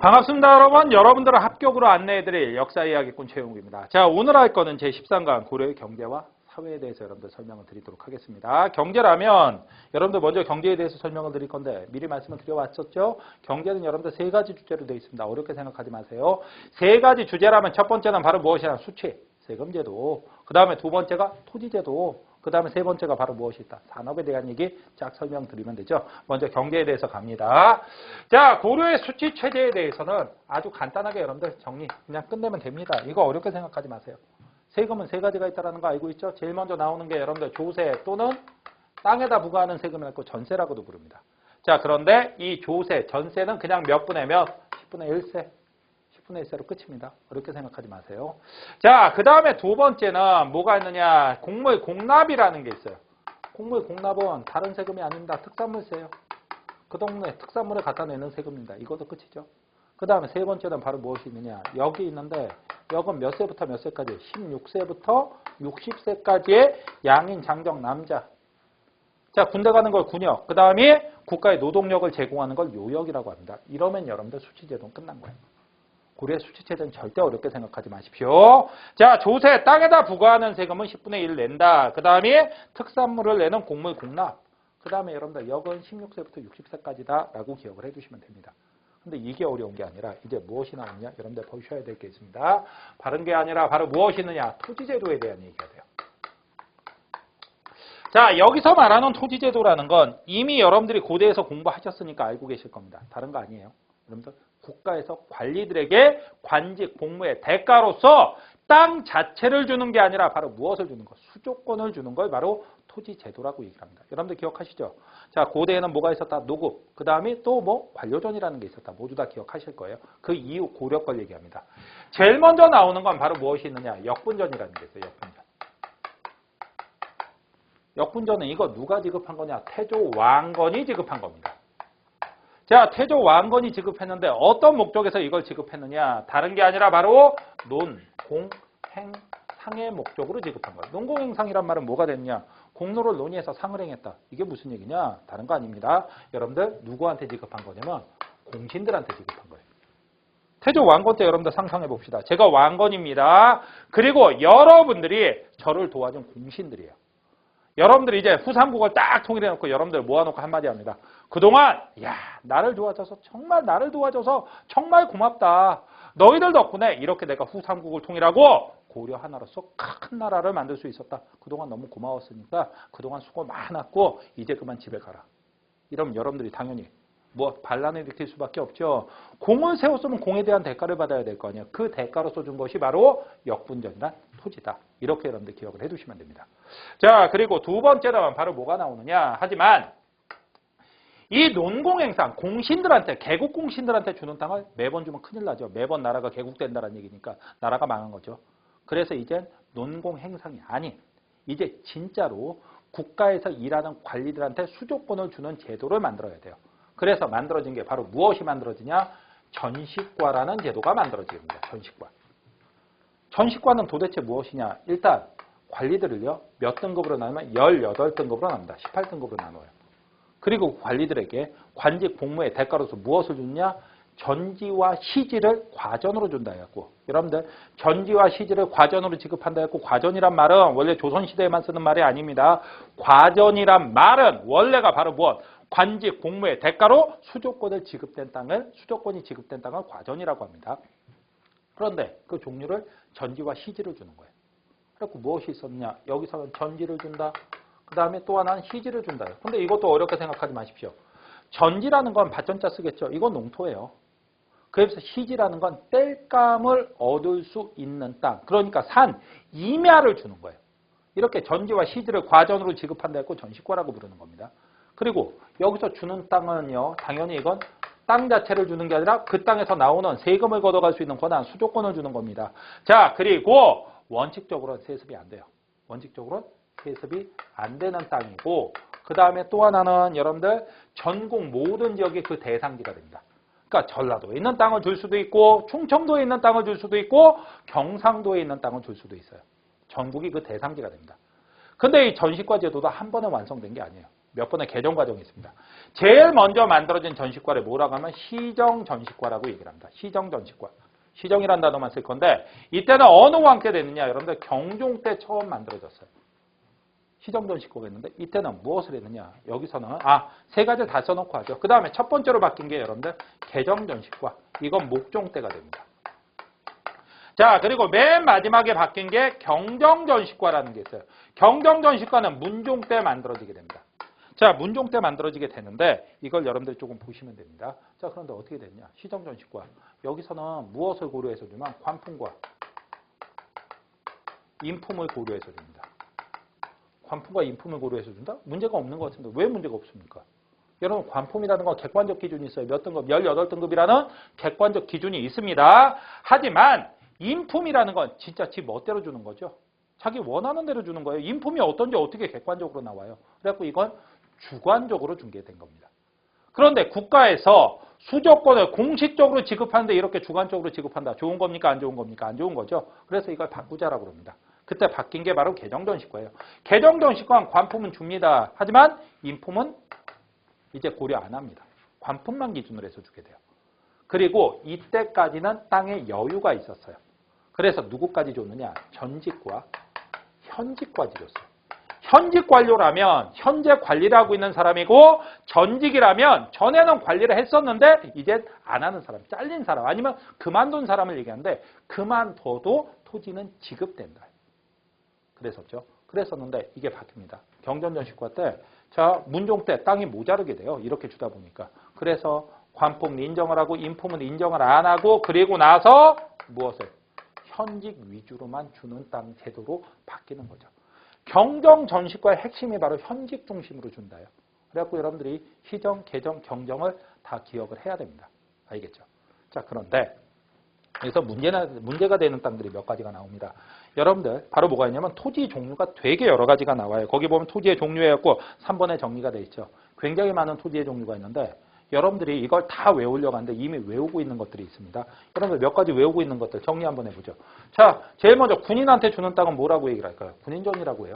반갑습니다, 여러분. 여러분들을 합격으로 안내해드릴 역사이야기꾼 최용욱입니다. 자, 오늘 할 거는 제13강 고려의 경제와 사회에 대해서 여러분들 설명을 드리도록 하겠습니다. 경제라면 여러분들 먼저 경제에 대해서 설명을 드릴 건데 미리 말씀을 드려왔었죠. 경제는 여러분들 세 가지 주제로 되어 있습니다. 어렵게 생각하지 마세요. 세 가지 주제라면 첫 번째는 바로 무엇이냐? 수치, 세금제도. 그 다음에 두 번째가 토지제도. 그 다음에 세 번째가 바로 무엇이 있다? 산업에 대한 얘기 쫙 설명드리면 되죠. 먼저 경제에 대해서 갑니다. 자, 고려의 수치 체제에 대해서는 아주 간단하게 여러분들 정리 그냥 끝내면 됩니다. 이거 어렵게 생각하지 마세요. 세금은 세 가지가 있다는 거 알고 있죠? 제일 먼저 나오는 게 여러분들 조세 또는 땅에다 부과하는 세금이라고 전세라고도 부릅니다. 자, 그런데 이 조세, 전세는 그냥 몇 분의 몇? 10분의 1세. 10분의 1세로 끝입니다. 어렵게 생각하지 마세요. 자, 그 다음에 두 번째는 뭐가 있느냐? 곡물 공납이라는 게 있어요. 곡물 공납은 다른 세금이 아닙니다. 특산물세예요. 그 동네 특산물을 갖다 내는 세금입니다. 이것도 끝이죠. 그 다음에 세 번째는 바로 무엇이 있느냐? 여기 있는데 여건 몇 세부터 몇 세까지? 16세부터 60세까지의 양인 장정 남자. 자, 군대 가는 걸 군역. 그 다음에 국가의 노동력을 제공하는 걸 요역이라고 합니다. 이러면 여러분들 수치제도는 끝난 거예요. 고려의 수치체제는 절대 어렵게 생각하지 마십시오. 자, 조세, 땅에다 부과하는 세금은 10분의 1 낸다. 그 다음에 특산물을 내는 곡물 공납. 그 다음에 여러분들 역은 16세부터 60세까지다 라고 기억을 해두시면 됩니다. 근데 이게 어려운 게 아니라 이제 무엇이 나오느냐? 여러분들 보셔야 될 게 있습니다. 바른 게 아니라 바로 무엇이 있느냐? 토지제도에 대한 얘기가 돼요. 자, 여기서 말하는 토지제도라는 건 이미 여러분들이 고대에서 공부하셨으니까 알고 계실 겁니다. 다른 거 아니에요. 여러분들 국가에서 관리들에게 관직 복무의 대가로서 땅 자체를 주는 게 아니라 바로 무엇을 주는 것? 수조권을 주는 걸 바로 토지제도라고 얘기를 합니다. 여러분들 기억하시죠? 자, 고대에는 뭐가 있었다? 노급. 그 다음에 또 뭐? 관료전이라는 게 있었다. 모두 다 기억하실 거예요. 그 이후 고려 걸 얘기합니다. 제일 먼저 나오는 건 바로 무엇이 있느냐? 역분전이라는 게 있어요. 역분전. 역분전은 이거 누가 지급한 거냐? 태조 왕건이 지급한 겁니다. 자, 태조 왕건이 지급했는데 어떤 목적에서 이걸 지급했느냐? 다른 게 아니라 바로 논, 공, 행, 상의 목적으로 지급한 거예요. 논공행상이란 말은 뭐가 됐냐? 공로를 논의해서 상을 행했다. 이게 무슨 얘기냐? 다른 거 아닙니다. 여러분들 누구한테 지급한 거냐면 공신들한테 지급한 거예요. 태조 왕건 때 여러분들 상상해 봅시다. 제가 왕건입니다. 그리고 여러분들이 저를 도와준 공신들이에요. 여러분들이 이제 후삼국을 딱 통일해 놓고 여러분들 모아놓고 한마디 합니다. 그동안 야, 나를 도와줘서 정말 고맙다. 너희들 덕분에 이렇게 내가 후삼국을 통일하고 고려 하나로서 큰 나라를 만들 수 있었다. 그동안 너무 고마웠으니까 그동안 수고 많았고 이제 그만 집에 가라. 이러면 여러분들이 당연히 뭐 반란을 일으킬 수밖에 없죠. 공을 세웠으면 공에 대한 대가를 받아야 될 거 아니에요. 그 대가로서 준 것이 바로 역분전이란 토지다. 이렇게 여러분들 기억을 해두시면 됩니다. 자, 그리고 두 번째는 바로 뭐가 나오느냐. 하지만 이 논공행상, 공신들한테, 개국 공신들한테 주는 땅을 매번 주면 큰일 나죠. 매번 나라가 개국된다는 얘기니까 나라가 망한 거죠. 그래서 이젠 논공행상이 아닌 이제 진짜로 국가에서 일하는 관리들한테 수조권을 주는 제도를 만들어야 돼요. 그래서 만들어진 게 바로 무엇이 만들어지냐? 전식과라는 제도가 만들어집니다. 전식과. 전식과는 도대체 무엇이냐? 일단 관리들을요. 몇 등급으로 나누면 18등급으로 나눕니다. 18등급으로 나눠요. 그리고 관리들에게 관직 복무의 대가로서 무엇을 주느냐? 전지와 시지를 과전으로 준다 해갖고 여러분들 전지와 시지를 과전으로 지급한다 해갖고 과전이란 말은 원래 조선시대에만 쓰는 말이 아닙니다. 과전이란 말은 원래가 바로 무엇? 관직 복무의 대가로 수조권이 지급된 땅을 과전이라고 합니다. 그런데 그 종류를 전지와 시지를 주는 거예요. 그래서 무엇이 있었느냐? 여기서는 전지를 준다. 그 다음에 또 하나는 시지를 준다. 근데 이것도 어렵게 생각하지 마십시오. 전지라는 건 밭전자 쓰겠죠. 이건 농토예요. 그래서 시지라는 건 땔감을 얻을 수 있는 땅. 그러니까 산, 임야를 주는 거예요. 이렇게 전지와 시지를 과전으로 지급한다 했고 전식과라고 부르는 겁니다. 그리고 여기서 주는 땅은요. 당연히 이건 땅 자체를 주는 게 아니라 그 땅에서 나오는 세금을 걷어갈 수 있는 권한, 수조권을 주는 겁니다. 자, 그리고 원칙적으로는 세습이 안 돼요. 원칙적으로는 세습이 안 되는 땅이고 그 다음에 또 하나는 여러분들 전국 모든 지역이 그 대상지가 됩니다. 그러니까 전라도에 있는 땅을 줄 수도 있고 충청도에 있는 땅을 줄 수도 있고 경상도에 있는 땅을 줄 수도 있어요. 전국이 그 대상지가 됩니다. 근데 이 전식과 제도도 한 번에 완성된 게 아니에요. 몇 번의 개정 과정이 있습니다. 제일 먼저 만들어진 전시과를 뭐라고 하면 시정전시과라고 얘기를 합니다. 시정전시과. 시정이라는 단어만 쓸 건데 이때는 어느 왕 때 됐느냐? 여러분들 경종 때 처음 만들어졌어요. 시정전시과가 있는데 이때는 무엇을 했느냐? 여기서는 세 가지를 다 써놓고 하죠. 그 다음에 첫 번째로 바뀐 게 여러분들 개정전시과. 이건 목종 때가 됩니다. 자, 그리고 맨 마지막에 바뀐 게 경정전시과라는 게 있어요. 경정전시과는 문종 때 만들어지게 됩니다. 자, 문종 때 만들어지게 되는데 이걸 여러분들이 조금 보시면 됩니다. 자, 그런데 어떻게 됐냐? 시정전시과. 여기서는 무엇을 고려해서 주면 관품과 인품을 고려해서 줍니다. 관품과 인품을 고려해서 준다? 문제가 없는 것 같은데 왜 문제가 없습니까? 여러분 관품이라는 건 객관적 기준이 있어요. 몇 등급? 18등급이라는 객관적 기준이 있습니다. 하지만 인품이라는 건 진짜 지 멋대로 주는 거죠. 자기 원하는 대로 주는 거예요. 인품이 어떤지 어떻게 객관적으로 나와요. 그래갖고 이건 주관적으로 중개된 겁니다. 그런데 국가에서 수조권을 공식적으로 지급하는데 이렇게 주관적으로 지급한다. 좋은 겁니까? 안 좋은 겁니까? 안 좋은 거죠. 그래서 이걸 바꾸자라고 그럽니다. 그때 바뀐 게 바로 개정전시과예요. 개정전시과는 관품은 줍니다. 하지만 인품은 이제 고려 안 합니다. 관품만 기준으로 해서 주게 돼요. 그리고 이때까지는 땅에 여유가 있었어요. 그래서 누구까지 줬느냐? 전직과 현직까지 줬어요. 현직 관료라면 현재 관리를 하고 있는 사람이고 전직이라면 전에는 관리를 했었는데 이제 안 하는 사람, 잘린 사람 아니면 그만둔 사람을 얘기하는데 그만둬도 토지는 지급된다. 그랬었죠. 그랬었는데 이게 바뀝니다. 경전전시과 때, 자 문종 때 땅이 모자르게 돼요. 이렇게 주다 보니까. 그래서 관품은 인정을 하고 인품은 인정을 안 하고 그리고 나서 무엇을? 현직 위주로만 주는 땅 제도로 바뀌는 거죠. 경정전시과의 핵심이 바로 현직 중심으로 준다요. 그래갖고 여러분들이 시정, 개정, 경정을 다 기억을 해야 됩니다. 알겠죠? 자, 그런데 여기서 문제가 되는 땅들이 몇 가지가 나옵니다. 여러분들 바로 뭐가 있냐면 토지 종류가 되게 여러 가지가 나와요. 거기 보면 토지의 종류해갖고 3번에 정리가 돼 있죠. 굉장히 많은 토지의 종류가 있는데 여러분들이 이걸 다 외우려고 하는데 이미 외우고 있는 것들이 있습니다. 여러분들 몇 가지 외우고 있는 것들 정리 한번 해보죠. 자, 제일 먼저 군인한테 주는 땅은 뭐라고 얘기를 할까요? 군인전이라고 해요.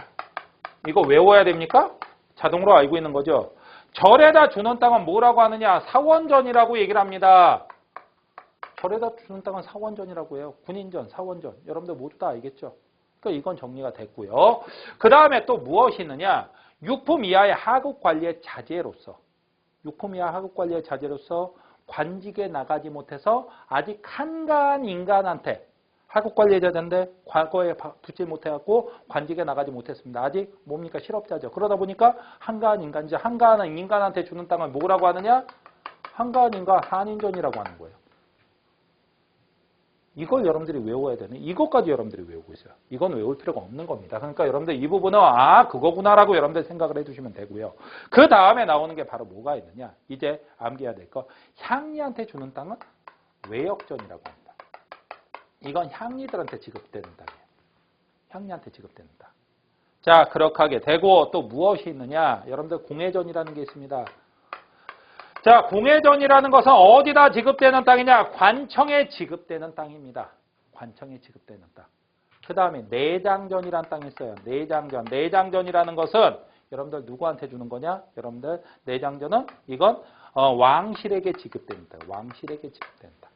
이거 외워야 됩니까? 자동으로 알고 있는 거죠. 절에다 주는 땅은 뭐라고 하느냐? 사원전이라고 얘기를 합니다. 절에다 주는 땅은 사원전이라고 해요. 군인전, 사원전. 여러분들 모두 다 알겠죠? 그러니까 이건 정리가 됐고요. 그 다음에 또 무엇이 있느냐? 육품 이하의 하급관리의 자제로서 육품 이하 하급관리의 자제로서 관직에 나가지 못해서 아직 한가한 인간한테 하급관리의 자제인데 과거에 붙지 못해갖고 관직에 나가지 못했습니다. 아직 뭡니까? 실업자죠. 그러다 보니까 한가한 인간이죠. 한가한 인간한테 주는 땅을 뭐라고 하느냐? 한가한 인간 한인전이라고 하는 거예요. 이걸 여러분들이 외워야 되는 이것까지 여러분들이 외우고 있어요. 이건 외울 필요가 없는 겁니다. 그러니까 여러분들 이 부분은 그거구나라고 여러분들 생각을 해주시면 되고요. 그 다음에 나오는 게 바로 뭐가 있느냐. 이제 암기해야 될 거. 향리한테 주는 땅은 외역전이라고 합니다. 이건 향리들한테 지급되는 땅이에요. 향리한테 지급되는 땅. 자, 그렇게 하게 되고 또 무엇이 있느냐. 여러분들 공회전이라는 게 있습니다. 자, 공회전이라는 것은 어디다 지급되는 땅이냐? 관청에 지급되는 땅입니다. 관청에 지급되는 땅. 그 다음에 내장전이라는 땅이 있어요. 내장전. 내장전이라는 것은 여러분들 누구한테 주는 거냐? 여러분들 내장전은 이건 왕실에게 지급되는 땅. 왕실에게 지급되는 땅.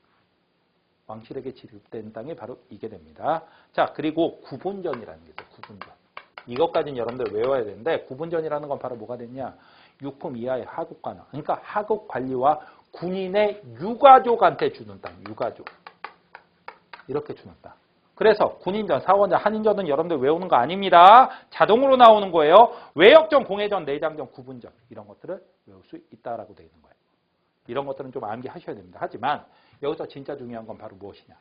왕실에게 지급되는 땅이 바로 이게 됩니다. 자, 그리고 구분전이라는 게 있어요. 구분전. 이것까지는 여러분들 외워야 되는데 구분전이라는 건 바로 뭐가 됐냐? 육품 이하의 하급관원. 그러니까 하급관리와 군인의 유가족한테 주는 땅. 유가족. 이렇게 주는 땅. 그래서 군인전, 사원전, 한인전은 여러분들 외우는 거 아닙니다. 자동으로 나오는 거예요. 외역전, 공회전, 내장전, 구분전. 이런 것들을 외울 수 있다라고 되어 있는 거예요. 이런 것들은 좀 암기하셔야 됩니다. 하지만 여기서 진짜 중요한 건 바로 무엇이냐.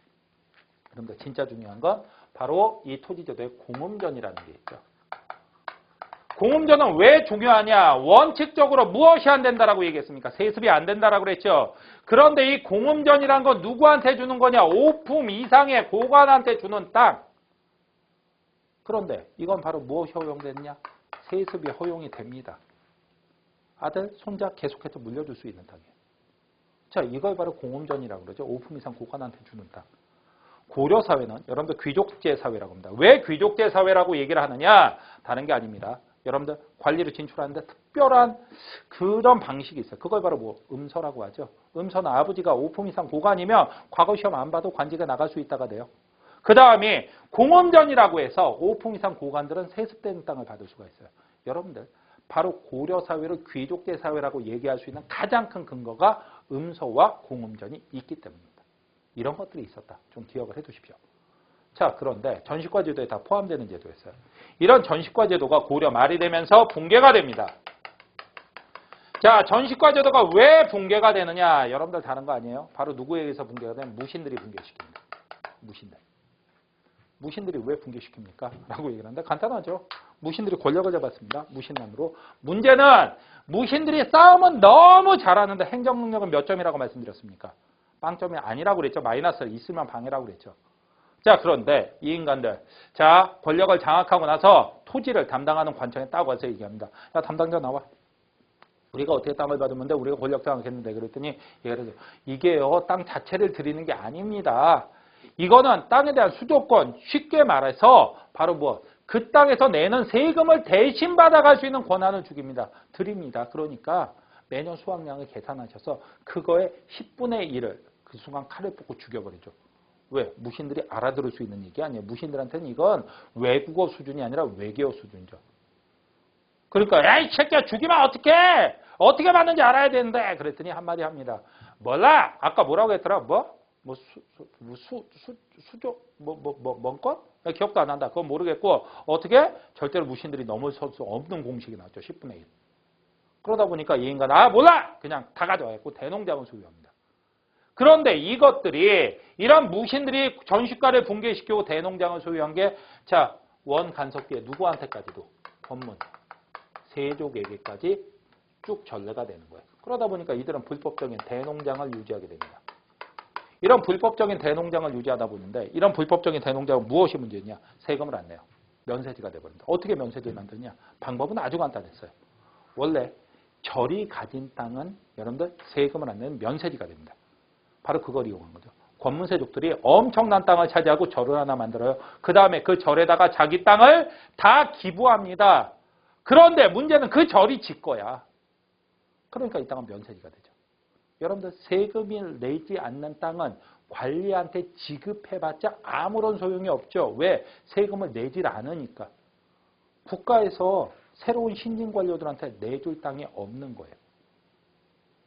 여러분들 진짜 중요한 건 바로 이 토지제도의 공음전이라는 게 있죠. 공음전은 왜 중요하냐? 원칙적으로 무엇이 안 된다라고 얘기했습니까? 세습이 안 된다라고 그랬죠. 그런데 이 공음전이란 건 누구한테 주는 거냐? 5품 이상의 고관한테 주는 땅. 그런데 이건 바로 무엇이 허용됐냐? 세습이 허용이 됩니다. 아들, 손자 계속해서 물려줄 수 있는 땅이에요. 자, 이걸 바로 공음전이라고 그러죠. 5품 이상 고관한테 주는 땅. 고려사회는 여러분들 귀족제 사회라고 합니다. 왜 귀족제 사회라고 얘기를 하느냐? 다른 게 아닙니다. 여러분들 관리로 진출하는데 특별한 그런 방식이 있어요. 그걸 바로 뭐 음서라고 하죠. 음서는 아버지가 5품 이상 고관이면 과거 시험 안 봐도 관직에 나갈 수 있다가 돼요. 그 다음에 공엄전이라고 해서 5품 이상 고관들은 세습된 땅을 받을 수가 있어요. 여러분들 바로 고려 사회를 귀족제 사회라고 얘기할 수 있는 가장 큰 근거가 음서와 공엄전이 있기 때문입니다. 이런 것들이 있었다. 좀 기억을 해 두십시오. 자, 그런데 전시과 제도에 다 포함되는 제도였어요. 이런 전시과 제도가 고려 말이 되면서 붕괴가 됩니다. 자, 전시과 제도가 왜 붕괴가 되느냐? 여러분들 다른 거 아니에요? 바로 누구에 의해서 붕괴가 되면 무신들이 붕괴시킵니다. 무신들. 무신들이 왜 붕괴시킵니까? 라고 얘기를 하는데 간단하죠. 무신들이 권력을 잡았습니다. 무신난으로. 문제는 무신들이 싸움은 너무 잘하는데 행정 능력은 몇 점이라고 말씀드렸습니까? 빵점이 아니라고 그랬죠. 마이너스 있으면 방해라고 그랬죠. 자, 그런데 이 인간들, 자, 권력을 장악하고 나서 토지를 담당하는 관청에 딱 와서 얘기합니다. 야, 담당자 나와. 우리가 어떻게 땅을 받으면 우리가 권력 장악했는데 그랬더니 이게요, 땅 자체를 드리는 게 아닙니다. 이거는 땅에 대한 수조권, 쉽게 말해서 바로 뭐 그 땅에서 내는 세금을 대신 받아갈 수 있는 권한을 드립니다. 그러니까 매년 수확량을 계산하셔서 그거의 10분의 1을 그 순간 칼을 뽑고 죽여버리죠. 왜? 무신들이 알아들을 수 있는 얘기 아니에요. 무신들한테는 이건 외국어 수준이 아니라 외계어 수준이죠. 그러니까 야, 이 새끼야 죽이면 어떡해? 어떻게 받는지 알아야 되는데 그랬더니 한마디 합니다. 몰라? 아까 뭐라고 했더라? 수조? 뭔건? 기억도 안 난다. 그건 모르겠고 어떻게? 절대로 무신들이 넘어설 수 없는 공식이 나왔죠. 10분의 1. 그러다 보니까 이 인간 몰라! 그냥 다 가져와갖고 대농장을 소유합니다. 그런데 이것들이 이런 무신들이 전시과를 붕괴시키고 대농장을 소유한 게 자, 원간섭기에 누구한테까지도 권문, 세족에게까지 쭉 전래가 되는 거예요. 그러다 보니까 이들은 불법적인 대농장을 유지하게 됩니다. 이런 불법적인 대농장을 유지하다 보는데 이런 불법적인 대농장은 무엇이 문제냐? 세금을 안 내요. 면세지가 돼버린다. 어떻게 면세지를 만드냐? 방법은 아주 간단했어요. 원래 절이 가진 땅은 여러분들 세금을 안 내는 면세지가 됩니다. 바로 그걸 이용한 거죠. 권문세족들이 엄청난 땅을 차지하고 절을 하나 만들어요. 그 다음에 그 절에다가 자기 땅을 다 기부합니다. 그런데 문제는 그 절이 지 거야. 그러니까 이 땅은 면세지가 되죠. 여러분들 세금을 내지 않는 땅은 관리한테 지급해봤자 아무런 소용이 없죠. 왜? 세금을 내질 않으니까. 국가에서 새로운 신진 관료들한테 내줄 땅이 없는 거예요.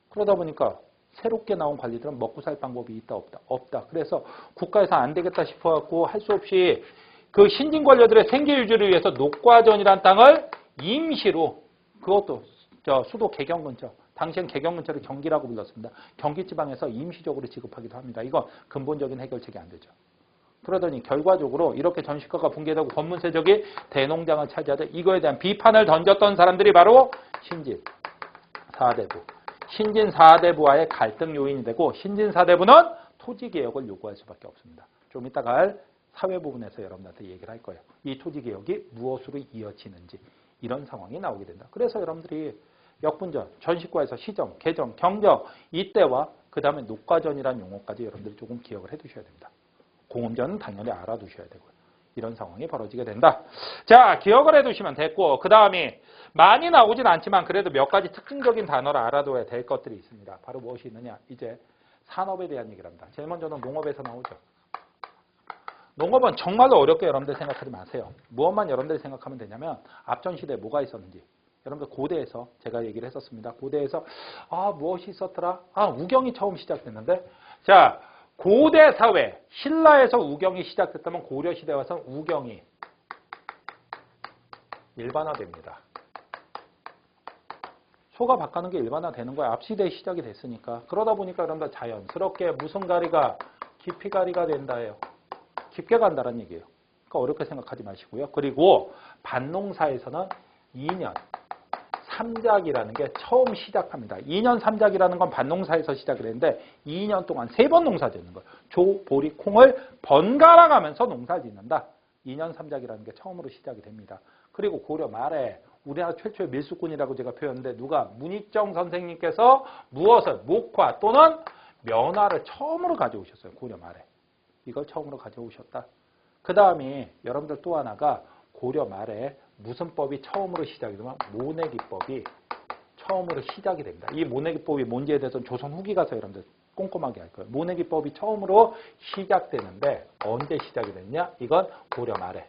그러다 보니까 새롭게 나온 관리들은 먹고 살 방법이 있다 없다? 없다. 그래서 국가에서 안 되겠다 싶어갖고 할 수 없이 그 신진 관료들의 생계 유지를 위해서 녹과전이라는 땅을 임시로 그것도 수도 개경 근처 당시엔 개경 근처를 경기라고 불렀습니다. 경기 지방에서 임시적으로 지급하기도 합니다. 이건 근본적인 해결책이 안 되죠. 그러더니 결과적으로 이렇게 전시과가 붕괴되고 권문세족이 대농장을 차지하자 이거에 대한 비판을 던졌던 사람들이 바로 신진 4대부. 신진 4대부와의 갈등 요인이 되고 신진 4대부는 토지개혁을 요구할 수밖에 없습니다. 좀 이따가 할 사회 부분에서 여러분들한테 얘기를 할 거예요. 이 토지개혁이 무엇으로 이어지는지 이런 상황이 나오게 된다. 그래서 여러분들이 역분전, 전시과에서 시정, 개정, 경정 이때와 그 다음에 녹과전이라는 용어까지 여러분들이 조금 기억을 해두셔야 됩니다. 공엄전은 당연히 알아두셔야 되고요. 이런 상황이 벌어지게 된다. 자, 기억을 해두시면 됐고 그 다음에 많이 나오진 않지만 그래도 몇 가지 특징적인 단어를 알아둬야 될 것들이 있습니다. 바로 무엇이 있느냐? 이제 산업에 대한 얘기를 합니다. 제일 먼저는 농업에서 나오죠. 농업은 정말로 어렵게 여러분들 생각하지 마세요. 무엇만 여러분들이 생각하면 되냐면 앞전 시대에 뭐가 있었는지. 여러분들 고대에서 제가 얘기를 했었습니다. 고대에서 무엇이 있었더라? 우경이 처음 시작됐는데 자, 고대 사회, 신라에서 우경이 시작됐다면 고려 시대에 와서 우경이 일반화됩니다. 소가 바꾸는 게 일반화되는 거야. 앞 시대에 시작이 됐으니까. 그러다 보니까 여러분들 자연스럽게 무슨 가리가 깊이 가리가 된다예요. 깊게 간다는 얘기예요. 그러니까 어렵게 생각하지 마시고요. 그리고 밭농사에서는 2년 3작이라는 게 처음 시작합니다. 2년 3작이라는 건 밭농사에서 시작을 했는데 2년 동안 3번 농사 짓는 거예요. 조, 보리, 콩을 번갈아 가면서 농사 짓는다. 2년 3작이라는 게 처음으로 시작이 됩니다. 그리고 고려 말에 우리나라 최초의 밀수꾼이라고 제가 표현했는데 누가 문희정 선생님께서 무엇을 목화 또는 면화를 처음으로 가져오셨어요. 고려 말에. 이걸 처음으로 가져오셨다. 그 다음에 여러분들 또 하나가 고려 말에 무슨 법이 처음으로 시작이 되면 모내기법이 처음으로 시작이 됩니다. 이 모내기법이 뭔지에 대해서는 조선 후기 가서 여러분들 꼼꼼하게 할 거예요. 모내기법이 처음으로 시작되는데 언제 시작이 됐냐? 이건 고려 말에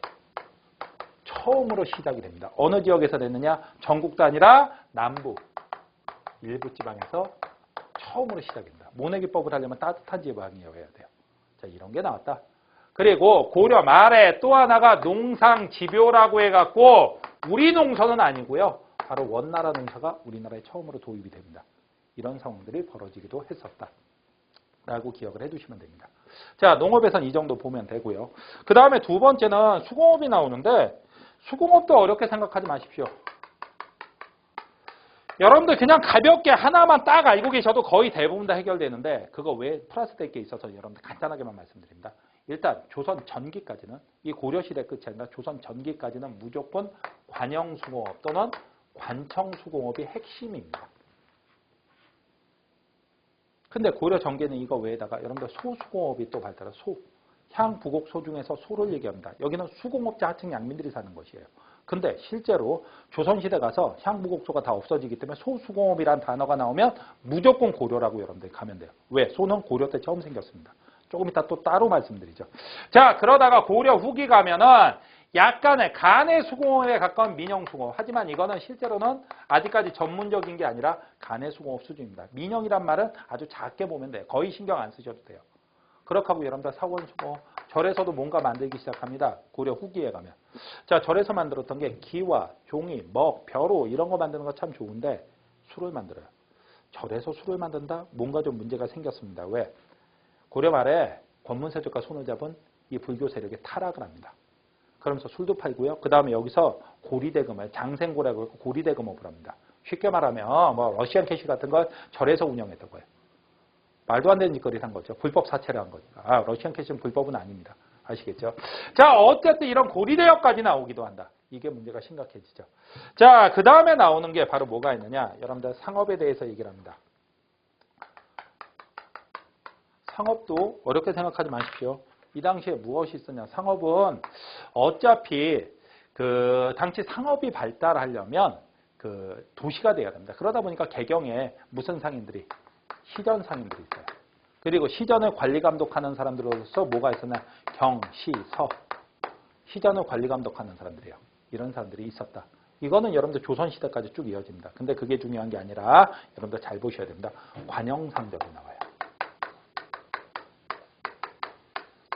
처음으로 시작이 됩니다. 어느 지역에서 됐느냐? 전국도 아니라 남부 일부 지방에서 처음으로 시작됩니다. 모내기법을 하려면 따뜻한 지방이어야 돼요. 자, 이런 게 나왔다. 그리고 고려 말에 또 하나가 농상집요라고 해갖고 우리 농서는 아니고요. 바로 원나라 농사가 우리나라에 처음으로 도입이 됩니다. 이런 상황들이 벌어지기도 했었다. 라고 기억을 해두시면 됩니다. 자, 농업에선 이 정도 보면 되고요. 그 다음에 두 번째는 수공업이 나오는데 수공업도 어렵게 생각하지 마십시오. 여러분들 그냥 가볍게 하나만 딱 알고 계셔도 거의 대부분 다 해결되는데 그거 왜 플러스 될 게 있어서 여러분들 간단하게만 말씀드립니다. 일단 조선 전기까지는 이 고려시대 끝이 아니라 조선 전기까지는 무조건 관영수공업 또는 관청수공업이 핵심입니다. 근데 고려 전기는 이거 외에다가 여러분들 소수공업이 또 발달해서 소, 향, 부곡, 소 중에서 소를 얘기합니다. 여기는 수공업자 하층 양민들이 사는 것이에요. 근데 실제로 조선시대 가서 향, 부곡, 소가 다 없어지기 때문에 소수공업이라는 단어가 나오면 무조건 고려라고 여러분들 가면 돼요. 왜? 소는 고려 때 처음 생겼습니다. 조금 이따 또 따로 말씀드리죠. 자, 그러다가 고려 후기 가면은 약간의 간의 수공업에 가까운 민영수공업. 하지만 이거는 실제로는 아직까지 전문적인 게 아니라 간의 수공업 수준입니다. 민영이란 말은 아주 작게 보면 돼요. 거의 신경 안 쓰셔도 돼요. 그렇게 하고 여러분들 사원수공업, 절에서도 뭔가 만들기 시작합니다. 고려 후기에 가면. 자, 절에서 만들었던 게 기와, 종이, 먹, 벼로 이런 거 만드는 거 참 좋은데 술을 만들어요. 절에서 술을 만든다? 뭔가 좀 문제가 생겼습니다. 왜? 고려 말에 권문세족과 손을 잡은 이 불교 세력이 타락을 합니다. 그러면서 술도 팔고요. 그 다음에 여기서 고리대금을 장생고라고 하고 고리대금업을 합니다. 쉽게 말하면 뭐 러시안 캐시 같은 걸 절에서 운영했던 거예요. 말도 안 되는 짓거리를 한 거죠. 불법 사채를 한 거니까. 아, 러시안 캐시는 불법은 아닙니다. 아시겠죠? 자, 어쨌든 이런 고리대역까지 나오기도 한다. 이게 문제가 심각해지죠. 자, 그 다음에 나오는 게 바로 뭐가 있느냐. 여러분들 상업에 대해서 얘기를 합니다. 상업도 어렵게 생각하지 마십시오. 이 당시에 무엇이 있었냐. 상업은 어차피 그 당시 상업이 발달하려면 그 도시가 돼야 됩니다. 그러다 보니까 개경에 무슨 상인들이 시전 상인들이 있어요. 그리고 시전을 관리 감독하는 사람들로서 뭐가 있었나? 경, 시, 서. 시전을 관리 감독하는 사람들이에요. 이런 사람들이 있었다. 이거는 여러분들 조선시대까지 쭉 이어집니다. 근데 그게 중요한 게 아니라 여러분들 잘 보셔야 됩니다. 관영상점이 나와요.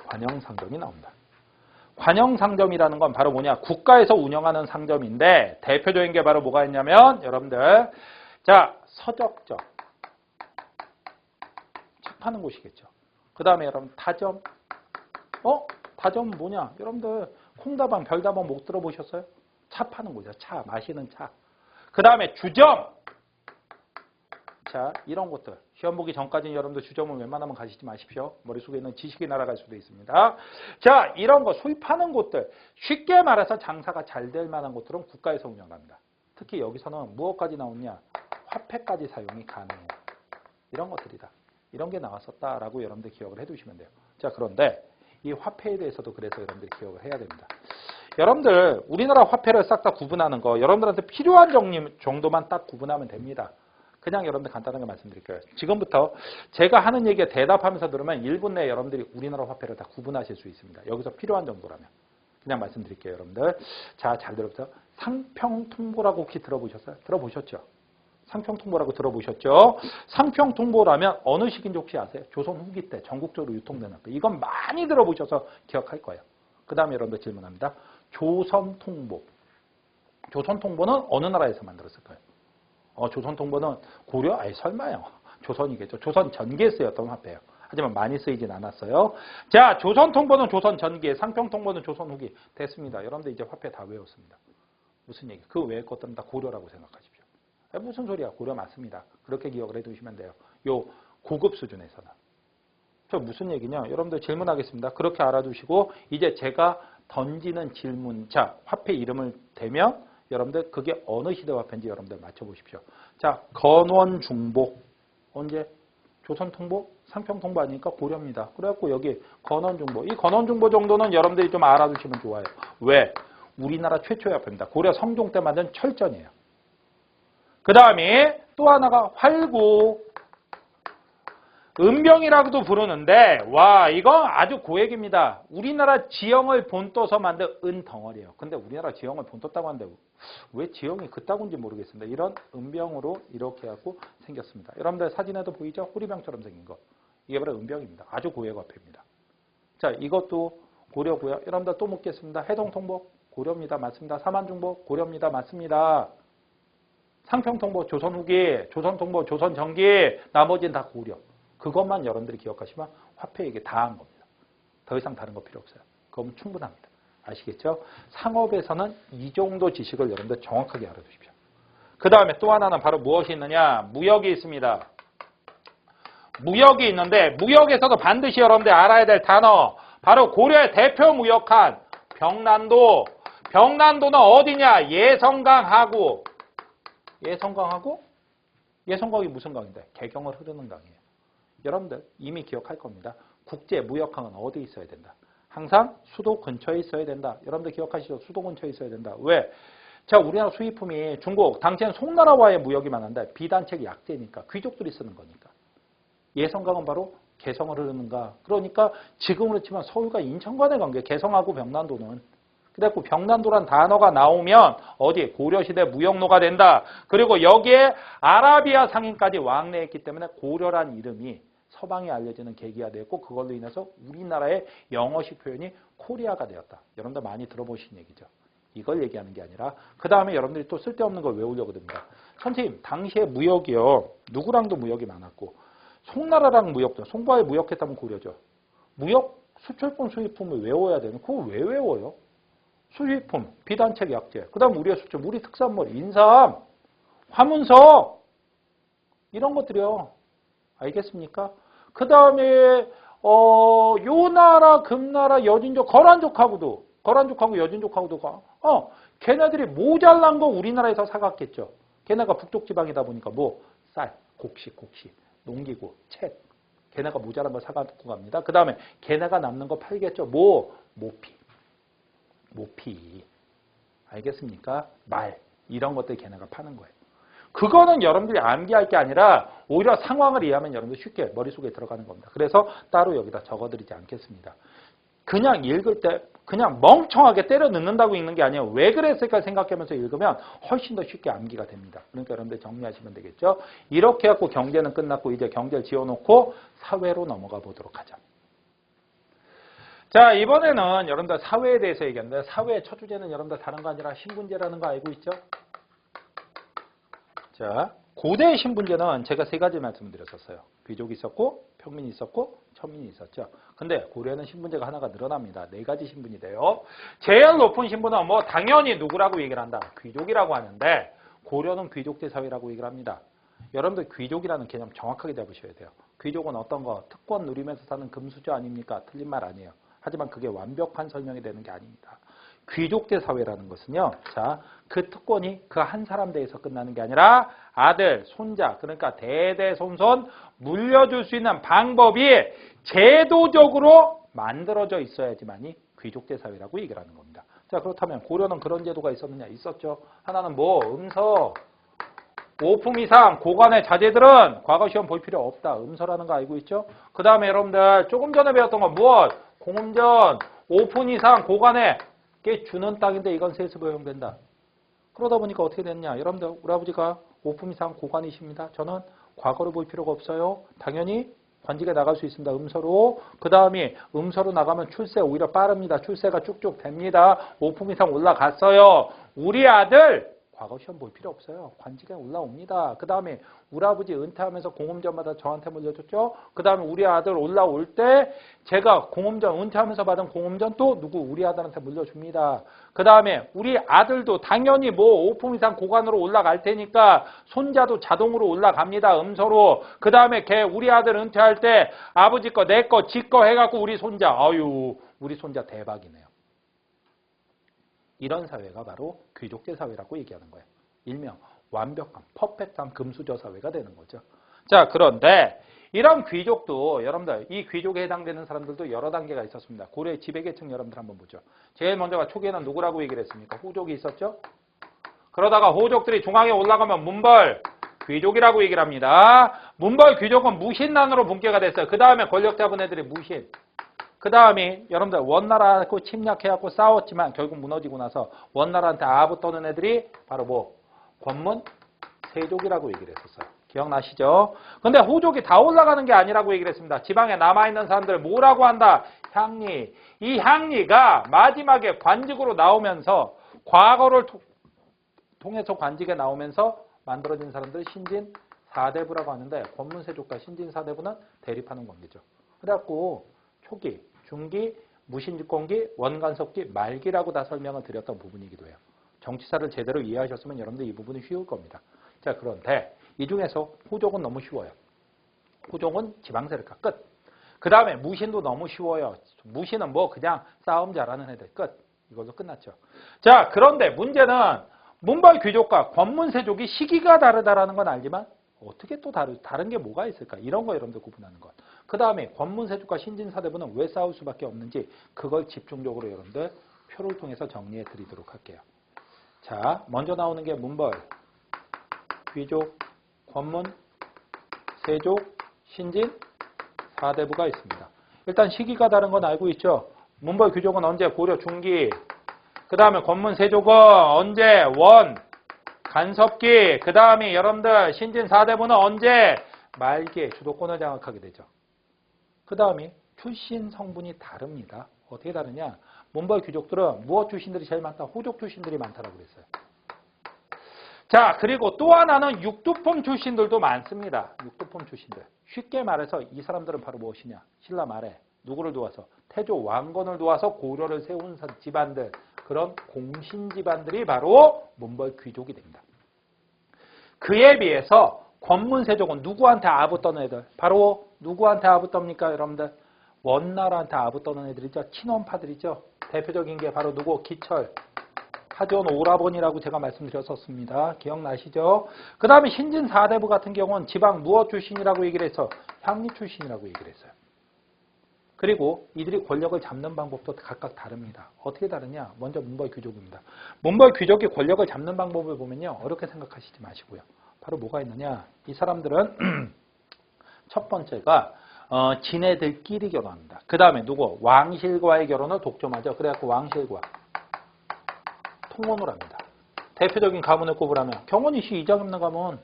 관영상점이 나옵니다. 관영상점이라는 건 바로 뭐냐? 국가에서 운영하는 상점인데 대표적인 게 바로 뭐가 있냐면 여러분들 자 서적점 책 파는 곳이겠죠. 그 다음에 여러분 다점 다점 뭐냐? 여러분들 콩다방 별다방 못 들어보셨어요? 차 파는 곳이야. 차 마시는 차. 그 다음에 주점 자 이런 곳들 시험 보기 전까지는 여러분들 주점은 웬만하면 가시지 마십시오. 머릿속에 있는 지식이 날아갈 수도 있습니다. 자 이런 거 수입하는 곳들 쉽게 말해서 장사가 잘 될 만한 곳들은 국가에서 운영합니다. 특히 여기서는 무엇까지 나오냐 화폐까지 사용이 가능해요. 이런 것들이다. 이런 게 나왔었다라고 여러분들 기억을 해두시면 돼요. 자 그런데 이 화폐에 대해서도 그래서 여러분들 기억을 해야 됩니다. 여러분들 우리나라 화폐를 싹 다 구분하는 거 여러분들한테 필요한 정도만 딱 구분하면 됩니다. 그냥 여러분들 간단하게 말씀드릴게요. 지금부터 제가 하는 얘기에 대답하면서 들으면 1분 내에 여러분들이 우리나라 화폐를 다 구분하실 수 있습니다. 여기서 필요한 정도라면. 그냥 말씀드릴게요, 여러분들. 자, 잘 들어보세요. 상평통보라고 혹시 들어보셨어요? 들어보셨죠? 상평통보라고 들어보셨죠? 상평통보라면 어느 시기인지 혹시 아세요? 조선 후기 때 전국적으로 유통되는 거. 이건 많이 들어보셔서 기억할 거예요. 그 다음에 여러분들 질문합니다. 조선통보. 조선통보는 어느 나라에서 만들었을까요? 조선통보는 고려? 아니 설마요. 조선이겠죠. 조선 전기에 쓰였던 화폐예요. 하지만 많이 쓰이진 않았어요. 자, 조선통보는 조선 전기, 상평통보는 조선 후기. 됐습니다. 여러분들 이제 화폐 다 외웠습니다. 무슨 얘기? 그 외의 것들은 다 고려라고 생각하십시오. 무슨 소리야? 고려 맞습니다. 그렇게 기억을 해두시면 돼요. 요 고급 수준에서는. 저 무슨 얘기냐? 여러분들 질문하겠습니다. 그렇게 알아두시고 이제 제가 던지는 질문, 자 화폐 이름을 대면 여러분들 그게 어느 시대 화폐인지 여러분들 맞춰보십시오. 자 건원중보 언제? 조선통보? 상평통보 아니니까 고려입니다. 그래갖고 여기 건원중보 이 건원중보 정도는 여러분들이 좀 알아두시면 좋아요. 왜? 우리나라 최초의 화폐입니다. 고려 성종 때 만든 철전이에요. 그 다음에 또 하나가 활구. 은병이라고도 부르는데 와 이거 아주 고액입니다. 우리나라 지형을 본떠서 만든 은덩어리예요. 근데 우리나라 지형을 본떴다고 하는데 왜 지형이 그따구인지 모르겠습니다. 이런 은병으로 이렇게 하고 생겼습니다. 여러분들 사진에도 보이죠? 호리병처럼 생긴 거. 이게 바로 은병입니다. 아주 고액 화폐입니다. 자 이것도 고려고요. 여러분들 또 묻겠습니다. 해동통보 고려입니다. 맞습니다. 사만중보 고려입니다. 맞습니다. 상평통보 조선 후기, 조선통보 조선 전기, 나머지는 다 고려. 그것만 여러분들이 기억하시면 화폐 얘기 다 한 겁니다. 더 이상 다른 거 필요 없어요. 그건 충분합니다. 아시겠죠? 상업에서는 이 정도 지식을 여러분들 정확하게 알아두십시오. 그 다음에 또 하나는 바로 무엇이 있느냐? 무역이 있습니다. 무역이 있는데 무역에서도 반드시 여러분들 알아야 될 단어 바로 고려의 대표 무역한 병난도. 병난도는 어디냐? 예성강하고. 예성강하고? 예성강이 무슨 강인데? 개경을 흐르는 강이에요. 여러분들 이미 기억할 겁니다. 국제 무역항은 어디에 있어야 된다? 항상 수도 근처에 있어야 된다. 여러분들 기억하시죠? 수도 근처에 있어야 된다. 왜? 자, 우리나라 수입품이 중국, 당시엔 송나라와의 무역이 많은데 비단책 약재니까 귀족들이 쓰는 거니까. 예성강은 바로 개성을 흐르는가. 그러니까 지금으로 치면 서울과 인천 간의 관계, 개성하고 병난도는. 그래갖고 병난도란 단어가 나오면 어디에 고려시대 무역로가 된다. 그리고 여기에 아라비아 상인까지 왕래했기 때문에 고려란 이름이 서방에 알려지는 계기가 되었고 그걸로 인해서 우리나라의 영어식 표현이 코리아가 되었다. 여러분들 많이 들어보신 얘기죠. 이걸 얘기하는 게 아니라 그 다음에 여러분들이 또 쓸데없는 걸 외우려고 듭니다. 선생님 당시에 무역이요. 누구랑도 무역이 많았고 송나라랑 무역도 송바에 무역했다면 고려죠. 무역 수출품 수입품을 외워야 되는 그거 왜 외워요? 수입품, 비단책 약재, 그 다음 우리의 수출, 우리 특산물, 인삼, 화문석 이런 것들이요. 알겠습니까? 그 다음에 요나라, 금나라, 여진족, 거란족하고도 여진족하고도 걔네들이 모자란 거 우리나라에서 사갔겠죠. 걔네가 북쪽 지방이다 보니까 뭐 쌀, 곡식, 농기구, 책 걔네가 모자란 거 사갖고 갑니다. 그 다음에 걔네가 남는 거 팔겠죠. 모피 알겠습니까? 말 이런 것들 걔네가 파는 거예요. 그거는 여러분들이 암기할 게 아니라 오히려 상황을 이해하면 여러분들 쉽게 머릿속에 들어가는 겁니다. 그래서 따로 여기다 적어드리지 않겠습니다. 그냥 읽을 때 그냥 멍청하게 때려 넣는다고 읽는 게 아니에요. 왜 그랬을까 생각하면서 읽으면 훨씬 더 쉽게 암기가 됩니다. 그러니까 여러분들 정리하시면 되겠죠. 이렇게 해갖고 경제는 끝났고 이제 경제를 지어놓고 사회로 넘어가 보도록 하죠. 자 이번에는 여러분들 사회에 대해서 얘기하는데 사회의 첫 주제는 여러분들 다른 거 아니라 신분제라는 거 알고 있죠? 자 고대 신분제는 제가 세 가지 말씀드렸었어요. 귀족이 있었고 평민이 있었고 천민이 있었죠. 근데 고려에는 신분제가 하나가 늘어납니다. 네 가지 신분이 돼요. 제일 높은 신분은 뭐 당연히 누구라고 얘기를 한다. 귀족이라고 하는데 고려는 귀족제 사회라고 얘기를 합니다. 여러분들 귀족이라는 개념 정확하게 잡으셔야 돼요. 귀족은 어떤 거? 특권 누리면서 사는 금수저 아닙니까? 틀린 말 아니에요. 하지만 그게 완벽한 설명이 되는 게 아닙니다. 귀족제 사회라는 것은요. 자, 그 특권이 그 한 사람 대해서 끝나는 게 아니라 아들, 손자, 그러니까 대대손손 물려줄 수 있는 방법이 제도적으로 만들어져 있어야지만이 귀족제 사회라고 얘기를 하는 겁니다. 자, 그렇다면 고려는 그런 제도가 있었느냐? 있었죠. 하나는 뭐 음서, 5품 이상 고관의 자제들은 과거 시험 볼 필요 없다. 음서라는 거 알고 있죠? 그 다음에 여러분들 조금 전에 배웠던 건 무엇? 공음전, 5품 이상 고관에 주는 땅인데 이건 세습 허용된다. 그러다 보니까 어떻게 됐냐. 여러분들 우리 아버지가 5품 이상 고관이십니다. 저는 과거를 볼 필요가 없어요. 당연히 관직에 나갈 수 있습니다. 음서로. 그 다음에 음서로 나가면 출세 오히려 빠릅니다. 출세가 쭉쭉 됩니다. 5품 이상 올라갔어요. 우리 아들 과거 시험 볼 필요 없어요. 관직에 올라옵니다. 그 다음에 우리 아버지 은퇴하면서 공음전마다 저한테 물려줬죠. 그 다음에 우리 아들 올라올 때 제가 공음전 은퇴하면서 받은 공음전 또 누구 우리 아들한테 물려줍니다. 그 다음에 우리 아들도 당연히 뭐 5품 이상 고관으로 올라갈 테니까 손자도 자동으로 올라갑니다. 음서로. 그 다음에 걔 우리 아들 은퇴할 때 아버지 거 내 거 지 거 해갖고 우리 손자 우리 손자 대박이네요. 이런 사회가 바로 귀족제 사회라고 얘기하는 거예요. 일명 완벽한 퍼펙트한 금수저 사회가 되는 거죠. 자, 그런데 이런 귀족도 여러분들 이 귀족에 해당되는 사람들도 여러 단계가 있었습니다. 고려의 지배계층 여러분들 한번 보죠. 제일 먼저가 초기에는 누구라고 얘기를 했습니까? 호족이 있었죠. 그러다가 호족들이 중앙에 올라가면 문벌 귀족이라고 얘기를 합니다. 문벌 귀족은 무신난으로 분개가 됐어요. 그 다음에 권력 잡은 애들이 무신. 그 다음에 여러분들 원나라하고 침략해갖고 싸웠지만 결국 무너지고 나서 원나라한테 아부 떠는 애들이 바로 뭐 권문 세족이라고 얘기를 했었어요. 기억나시죠? 근데 호족이 다 올라가는 게 아니라고 얘기를 했습니다. 지방에 남아있는 사람들 뭐라고 한다? 향리. 이 향리가 마지막에 관직으로 나오면서 과거를 통해서 관직에 나오면서 만들어진 사람들 신진 4대부라고 하는데 권문세족과 신진 4대부는 대립하는 관계죠. 그래갖고 초기, 중기, 무신집권기, 원간섭기, 말기라고 다 설명을 드렸던 부분이기도 해요. 정치사를 제대로 이해하셨으면 여러분들 이 부분이 쉬울 겁니다. 자, 그런데 이 중에서 호족은 너무 쉬워요. 호족은 지방세력가 끝. 그 다음에 무신도 너무 쉬워요. 무신은 뭐 그냥 싸움 잘하는 애들 끝. 이걸로 끝났죠. 자, 그런데 문제는 문벌 귀족과 권문세족이 시기가 다르다라는 건 알지만 어떻게 또 다른 게 뭐가 있을까? 이런 거 여러분들 구분하는 것. 그 다음에 권문세족과 신진사대부는 왜 싸울 수밖에 없는지 그걸 집중적으로 여러분들 표를 통해서 정리해 드리도록 할게요. 자, 먼저 나오는 게 문벌, 귀족, 권문, 세족, 신진, 사대부가 있습니다. 일단 시기가 다른 건 알고 있죠? 문벌 귀족은 언제? 고려 중기. 그 다음에 권문 세족은 언제? 원, 간섭기. 그 다음에 여러분들 신진 사대부는 언제? 말기, 주도권을 장악하게 되죠. 그 다음에 출신 성분이 다릅니다. 어떻게 다르냐? 문벌 귀족들은 무엇 출신들이 제일 많다? 호족 출신들이 많다라고 그랬어요. 자, 그리고 또 하나는 육두품 출신들도 많습니다. 육두품 출신들. 쉽게 말해서 이 사람들은 바로 무엇이냐? 신라 말에 누구를 도와서? 태조 왕건을 도와서 고려를 세운 집안들, 그런 공신 집안들이 바로 문벌 귀족이 됩니다. 그에 비해서 권문세족은 누구한테 아부 떠는 애들? 바로 누구한테 아부 떱니까, 여러분들? 원나라한테 아부 떠는 애들이죠. 친원파들이죠. 대표적인 게 바로 누구? 기철. 하전 오라본이라고 제가 말씀드렸었습니다. 기억나시죠? 그 다음에 신진 4대부 같은 경우는 지방 무엇 출신이라고 얘기를 해서 향리 출신이라고 얘기를 했어요. 그리고 이들이 권력을 잡는 방법도 각각 다릅니다. 어떻게 다르냐? 먼저 문벌 귀족입니다. 문벌 귀족이 권력을 잡는 방법을 보면요. 어렵게 생각하시지 마시고요. 바로 뭐가 있느냐? 이 사람들은 첫 번째가 지네들끼리 결혼합니다. 그 다음에 누구? 왕실과의 결혼을 독점하죠. 그래갖고 왕실과 통혼을 합니다. 대표적인 가문을 꼽으라면 경원이 씨 이장 없는 가문,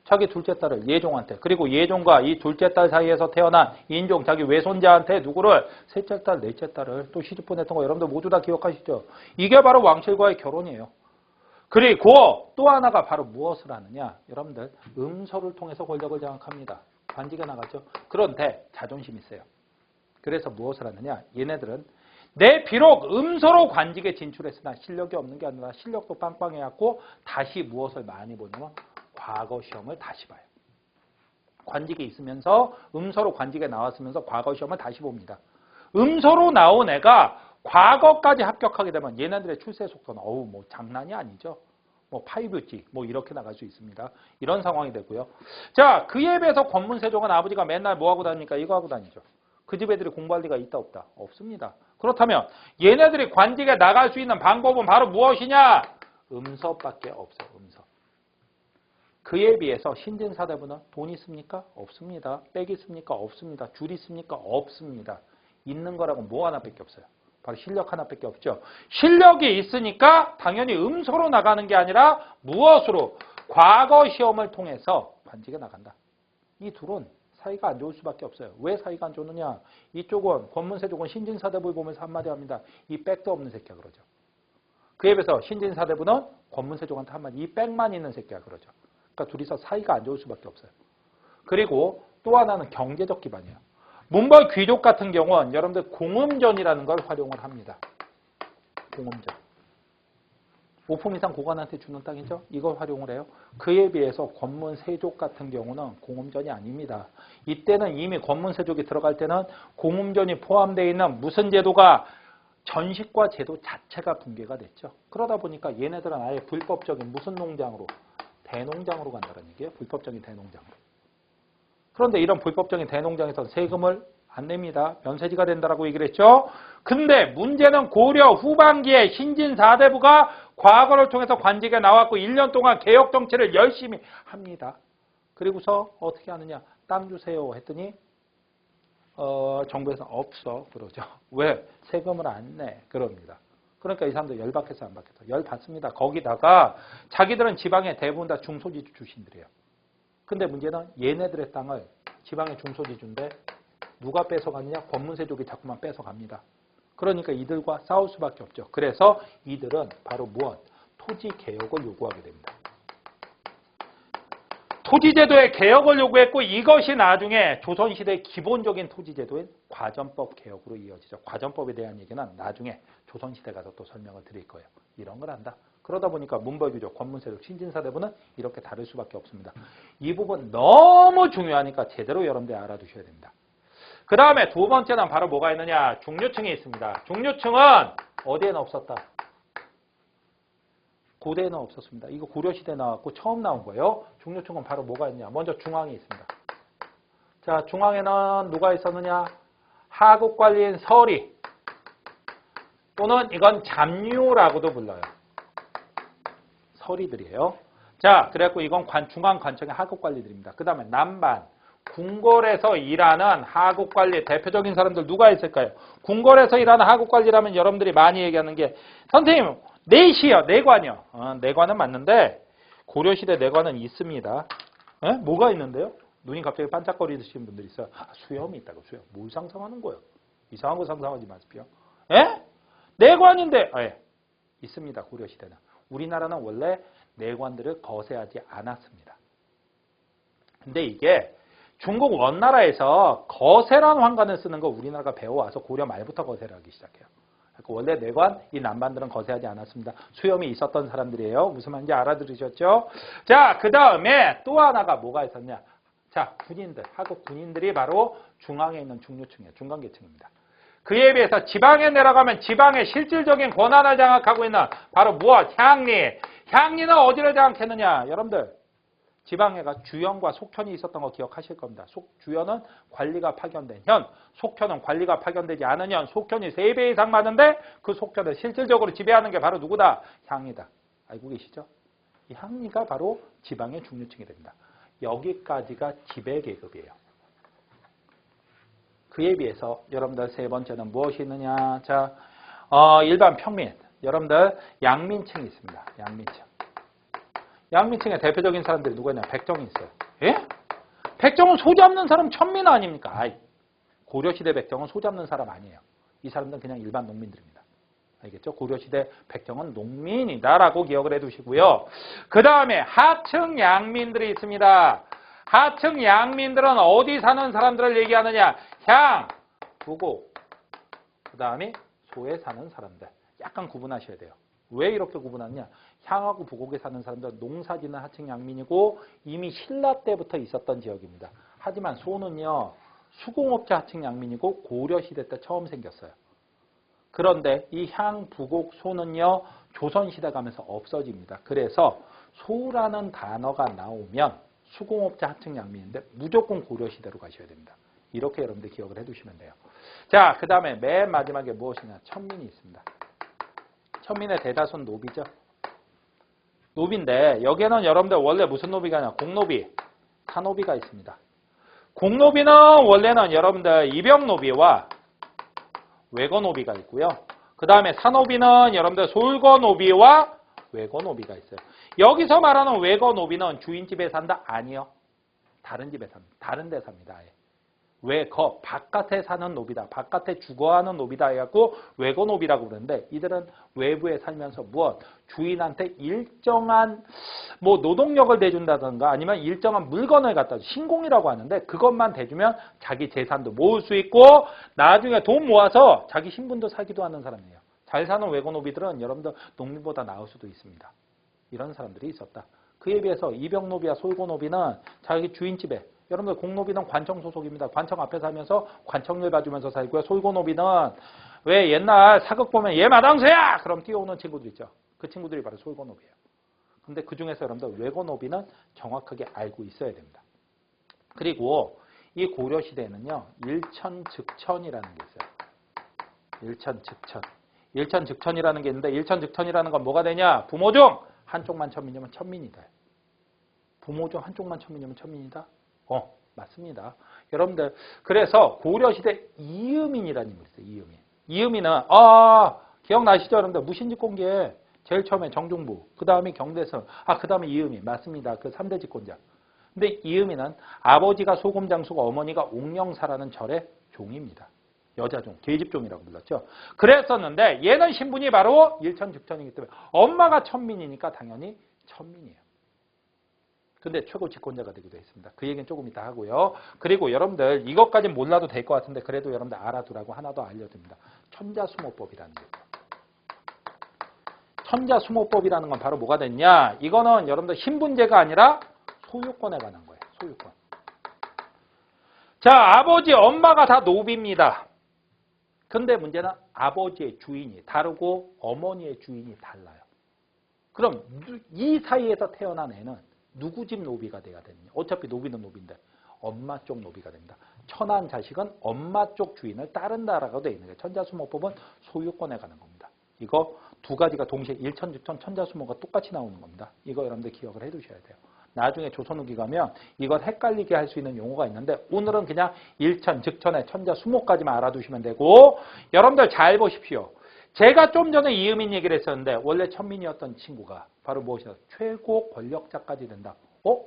자기 둘째 딸을 예종한테, 그리고 예종과 이 둘째 딸 사이에서 태어난 인종 자기 외손자한테 누구를? 셋째 딸, 넷째 딸을 또 시집 보냈던 거 여러분들 모두 다 기억하시죠? 이게 바로 왕실과의 결혼이에요. 그리고 또 하나가 바로 무엇을 하느냐? 여러분들 음서를 통해서 권력을 장악합니다. 관직에 나가죠. 그런데 자존심이 세요. 그래서 무엇을 하느냐? 얘네들은 내 비록 음서로 관직에 진출했으나 실력이 없는 게 아니라 실력도 빵빵해갖고 다시 무엇을 많이 보냐면 과거 시험을 다시 봐요. 관직에 있으면서 음서로 관직에 나왔으면서 과거 시험을 다시 봅니다. 음서로 나온 애가 과거까지 합격하게 되면 얘네들의 출세 속도는 뭐 장난이 아니죠. 뭐 5G 뭐 이렇게 나갈 수 있습니다. 이런 상황이 되고요. 자, 그에 비해서 권문세족은 아버지가 맨날 뭐 하고 다닙니까? 이거 하고 다니죠. 그 집 애들이 공부할 리가 있다 없다? 없습니다. 그렇다면 얘네들이 관직에 나갈 수 있는 방법은 바로 무엇이냐? 음서밖에 없어요. 음서. 그에 비해서 신진사대부는 돈 있습니까? 없습니다. 백 있습니까? 없습니다. 줄 있습니까? 없습니다. 있는 거라고 뭐 하나밖에 없어요. 바로 실력 하나밖에 없죠. 실력이 있으니까 당연히 음서로 나가는 게 아니라 무엇으로? 과거 시험을 통해서 관직에 나간다. 이 둘은 사이가 안 좋을 수밖에 없어요. 왜 사이가 안 좋느냐? 이쪽은 권문세족은 신진사대부를 보면서 한마디 합니다. 이 백도 없는 새끼야 그러죠. 그에 비해서 신진사대부는 권문세족한테 한마디 이 백만 있는 새끼야 그러죠. 그러니까 둘이서 사이가 안 좋을 수밖에 없어요. 그리고 또 하나는 경제적 기반이에요. 문벌 귀족 같은 경우는 여러분들 공음전이라는 걸 활용을 합니다. 공음전. 5품 이상 고관한테 주는 땅이죠. 이걸 활용을 해요. 그에 비해서 권문세족 같은 경우는 공음전이 아닙니다. 이때는 이미 권문세족이 들어갈 때는 공음전이 포함되어 있는 무슨 제도가 전식과 제도 자체가 붕괴가 됐죠. 그러다 보니까 얘네들은 아예 불법적인 무슨 농장으로? 대농장으로 간다는 얘기예요. 불법적인 대농장으로. 그런데 이런 불법적인 대농장에서는 세금을 안 냅니다. 면세지가 된다라고 얘기를 했죠. 근데 문제는 고려 후반기에 신진 4대부가 과거를 통해서 관직에 나왔고 1년 동안 개혁 정치를 열심히 합니다. 그리고서 어떻게 하느냐. 땅 주세요 했더니 정부에서 없어 그러죠. 왜? 세금을 안 내. 그럽니다. 그러니까 이 사람들 열받겠어 안 받겠어? 열받습니다. 거기다가 자기들은 지방의 대부분 다 중소지주 출신들이에요. 근데 문제는 얘네들의 땅을 지방의 중소지주인데 누가 뺏어가느냐? 권문세족이 자꾸만 뺏어갑니다. 그러니까 이들과 싸울 수밖에 없죠. 그래서 이들은 바로 무엇? 토지 개혁을 요구하게 됩니다. 토지제도의 개혁을 요구했고 이것이 나중에 조선시대의 기본적인 토지제도인 과전법 개혁으로 이어지죠. 과전법에 대한 얘기는 나중에 조선시대 가서 또 설명을 드릴 거예요. 이런 걸 한다. 그러다 보니까 문벌규조, 권문세족, 신진사대부는 이렇게 다를 수밖에 없습니다. 이 부분 너무 중요하니까 제대로 여러분들이 알아두셔야 됩니다. 그 다음에 두 번째는 바로 뭐가 있느냐. 중류층이 있습니다. 중류층은 어디에는 없었다. 고대에는 없었습니다. 이거 고려시대에 나왔고 처음 나온 거예요. 중류층은 바로 뭐가 있냐. 먼저 중앙에 있습니다. 자, 중앙에는 누가 있었느냐. 하국관리인 서리 또는 이건 잠유라고도 불러요. 서리들이에요. 자, 그래갖고 이건 중앙관청의 하국관리들입니다. 그 다음에 남반. 궁궐에서 일하는 하국관리 대표적인 사람들 누가 있을까요? 궁궐에서 일하는 하국관리라면 여러분들이 많이 얘기하는 게 선생님 내시요 내관이요. 내관은 맞는데 고려시대 내관은 있습니다. 에? 뭐가 있는데요? 눈이 갑자기 반짝거리시는 분들이 있어요. 수염이 있다고. 수염. 뭘 상상하는 거예요? 이상한 거 상상하지 마십시오. 에? 내관인데 있습니다. 고려시대는. 우리나라는 원래 내관들을 거세하지 않았습니다. 근데 이게 중국 원나라에서 거세라는 황관을 쓰는 거 우리나라가 배워와서 고려 말부터 거세를 하기 시작해요. 그러니까 원래 내관, 이 남반들은 거세하지 않았습니다. 수염이 있었던 사람들이에요. 무슨 말인지 알아들으셨죠? 자, 그 다음에 또 하나가 뭐가 있었냐. 자, 군인들, 하국 군인들이 바로 중앙에 있는 중류층이에요. 중간계층입니다. 그에 비해서 지방에 내려가면 지방의 실질적인 권한을 장악하고 있는 바로 무엇? 향리. 향리는 어디를 장악했느냐? 여러분들. 지방에가 주현과 속현이 있었던 거 기억하실 겁니다. 주현은 관리가 파견된 현, 속현은 관리가 파견되지 않은 현, 속현이 3배 이상 많은데 그 속현을 실질적으로 지배하는 게 바로 누구다? 향리다. 알고 계시죠? 이 향리가 바로 지방의 중류층이 됩니다. 여기까지가 지배계급이에요. 그에 비해서 여러분들 세 번째는 무엇이 있느냐? 자, 일반 평민. 여러분들 양민층이 있습니다. 양민층. 양민층의 대표적인 사람들이 누가 있냐? 백정이 있어요. 예? 백정은 소 잡는 사람 천민 아닙니까? 고려시대 백정은 소 잡는 사람 아니에요. 이 사람들은 그냥 일반 농민들입니다. 알겠죠? 고려시대 백정은 농민이다라고 기억을 해두시고요. 그 다음에 하층 양민들이 있습니다. 하층 양민들은 어디 사는 사람들을 얘기하느냐? 향, 부곡, 그 다음에 소에 사는 사람들. 약간 구분하셔야 돼요. 왜 이렇게 구분하느냐? 향하고 부곡에 사는 사람들은 농사짓는 하층 양민이고 이미 신라 때부터 있었던 지역입니다. 하지만 소는요. 수공업자 하층 양민이고 고려시대 때 처음 생겼어요. 그런데 이 향, 부곡, 소는요. 조선시대 가면서 없어집니다. 그래서 소라는 단어가 나오면 수공업자 하층 양민인데 무조건 고려시대로 가셔야 됩니다. 이렇게 여러분들 기억을 해두시면 돼요. 자, 그 다음에 맨 마지막에 무엇이냐? 천민이 있습니다. 천민의 대다수는 노비죠. 노비인데 여기에는 여러분들 원래 무슨 노비가 있냐? 공노비, 사노비가 있습니다. 공노비는 원래는 여러분들 입영노비와 외거노비가 있고요. 그 다음에 사노비는 여러분들 솔거노비와 외거노비가 있어요. 여기서 말하는 외거노비는 주인집에 산다? 아니요. 다른 집에 삽니다. 다른 데 삽니다. 왜? 바깥에 사는 노비다. 바깥에 주거하는 노비다 해갖고 외거노비라고 그러는데 이들은 외부에 살면서 무엇? 주인한테 일정한 노동력을 대준다든가 아니면 일정한 물건을 갖다 줘. 신공이라고 하는데 그것만 대주면 자기 재산도 모을 수 있고 나중에 돈 모아서 자기 신분도 사기도 하는 사람이에요. 잘 사는 외거노비들은 여러분들 농민보다 나을 수도 있습니다. 이런 사람들이 있었다. 그에 비해서 입영노비와 솔거노비는 자기 주인집에 여러분들 공노비는 관청 소속입니다. 관청 앞에 살면서 관청일 봐주면서 살고요. 솔고노비는 왜 옛날 사극 보면 얘 마당새야! 그럼 뛰어오는 친구들 있죠. 그 친구들이 바로 솔고노비예요. 근데 그 중에서 여러분들 외고노비는 정확하게 알고 있어야 됩니다. 그리고 이 고려시대에는요, 일천즉천이라는 게 있어요. 일천즉천이라는 게 있는데, 일천즉천이라는 건 뭐가 되냐? 부모 중 한쪽만 천민이면 천민이다. 부모 중 한쪽만 천민이면 천민이다? 맞습니다. 여러분들, 그래서 고려시대 이음인이라는 인물이 있어요. 이음인. 이음인은, 기억나시죠? 여러분들, 무신집권기에 제일 처음에 정중부, 그 다음에 경대선, 그 다음에 이음인. 맞습니다. 그 3대 집권자. 근데 이음인은 아버지가 소금장수고 어머니가 옥령사라는 절의 종입니다. 여자종, 계집종이라고 불렀죠. 그랬었는데 얘는 신분이 바로 일천즉천이기 때문에 엄마가 천민이니까 당연히 천민이에요. 근데 최고 집권자가 되기도 했습니다. 그 얘기는 조금 이따 하고요. 그리고 여러분들 이것까지는 몰라도 될 것 같은데 그래도 여러분들 알아두라고 하나 더 알려드립니다. 천자수모법이라는 게 있어요. 천자수모법이라는 건 바로 뭐가 됐냐? 이거는 여러분들 신분제가 아니라 소유권에 관한 거예요. 소유권. 자, 아버지, 엄마가 다 노비입니다. 근데 문제는 아버지의 주인이 다르고 어머니의 주인이 달라요. 그럼 이 사이에서 태어난 애는 누구 집 노비가 돼야 되느냐? 어차피 노비는 노비인데 엄마 쪽 노비가 됩니다. 천한 자식은 엄마 쪽 주인을 따른다라고 되어 있는 거예요. 천자수모법은 소유권에 관한 겁니다. 이거 두 가지가 동시에 일천즉천, 천자수모가 똑같이 나오는 겁니다. 이거 여러분들 기억을 해두셔야 돼요. 나중에 조선 후기 가면 이걸 헷갈리게 할 수 있는 용어가 있는데 오늘은 그냥 일천즉천의 천자수모까지만 알아두시면 되고 여러분들 잘 보십시오. 제가 좀 전에 이음인 얘기를 했었는데 원래 천민이었던 친구가 바로 무엇이냐? 최고 권력자까지 된다.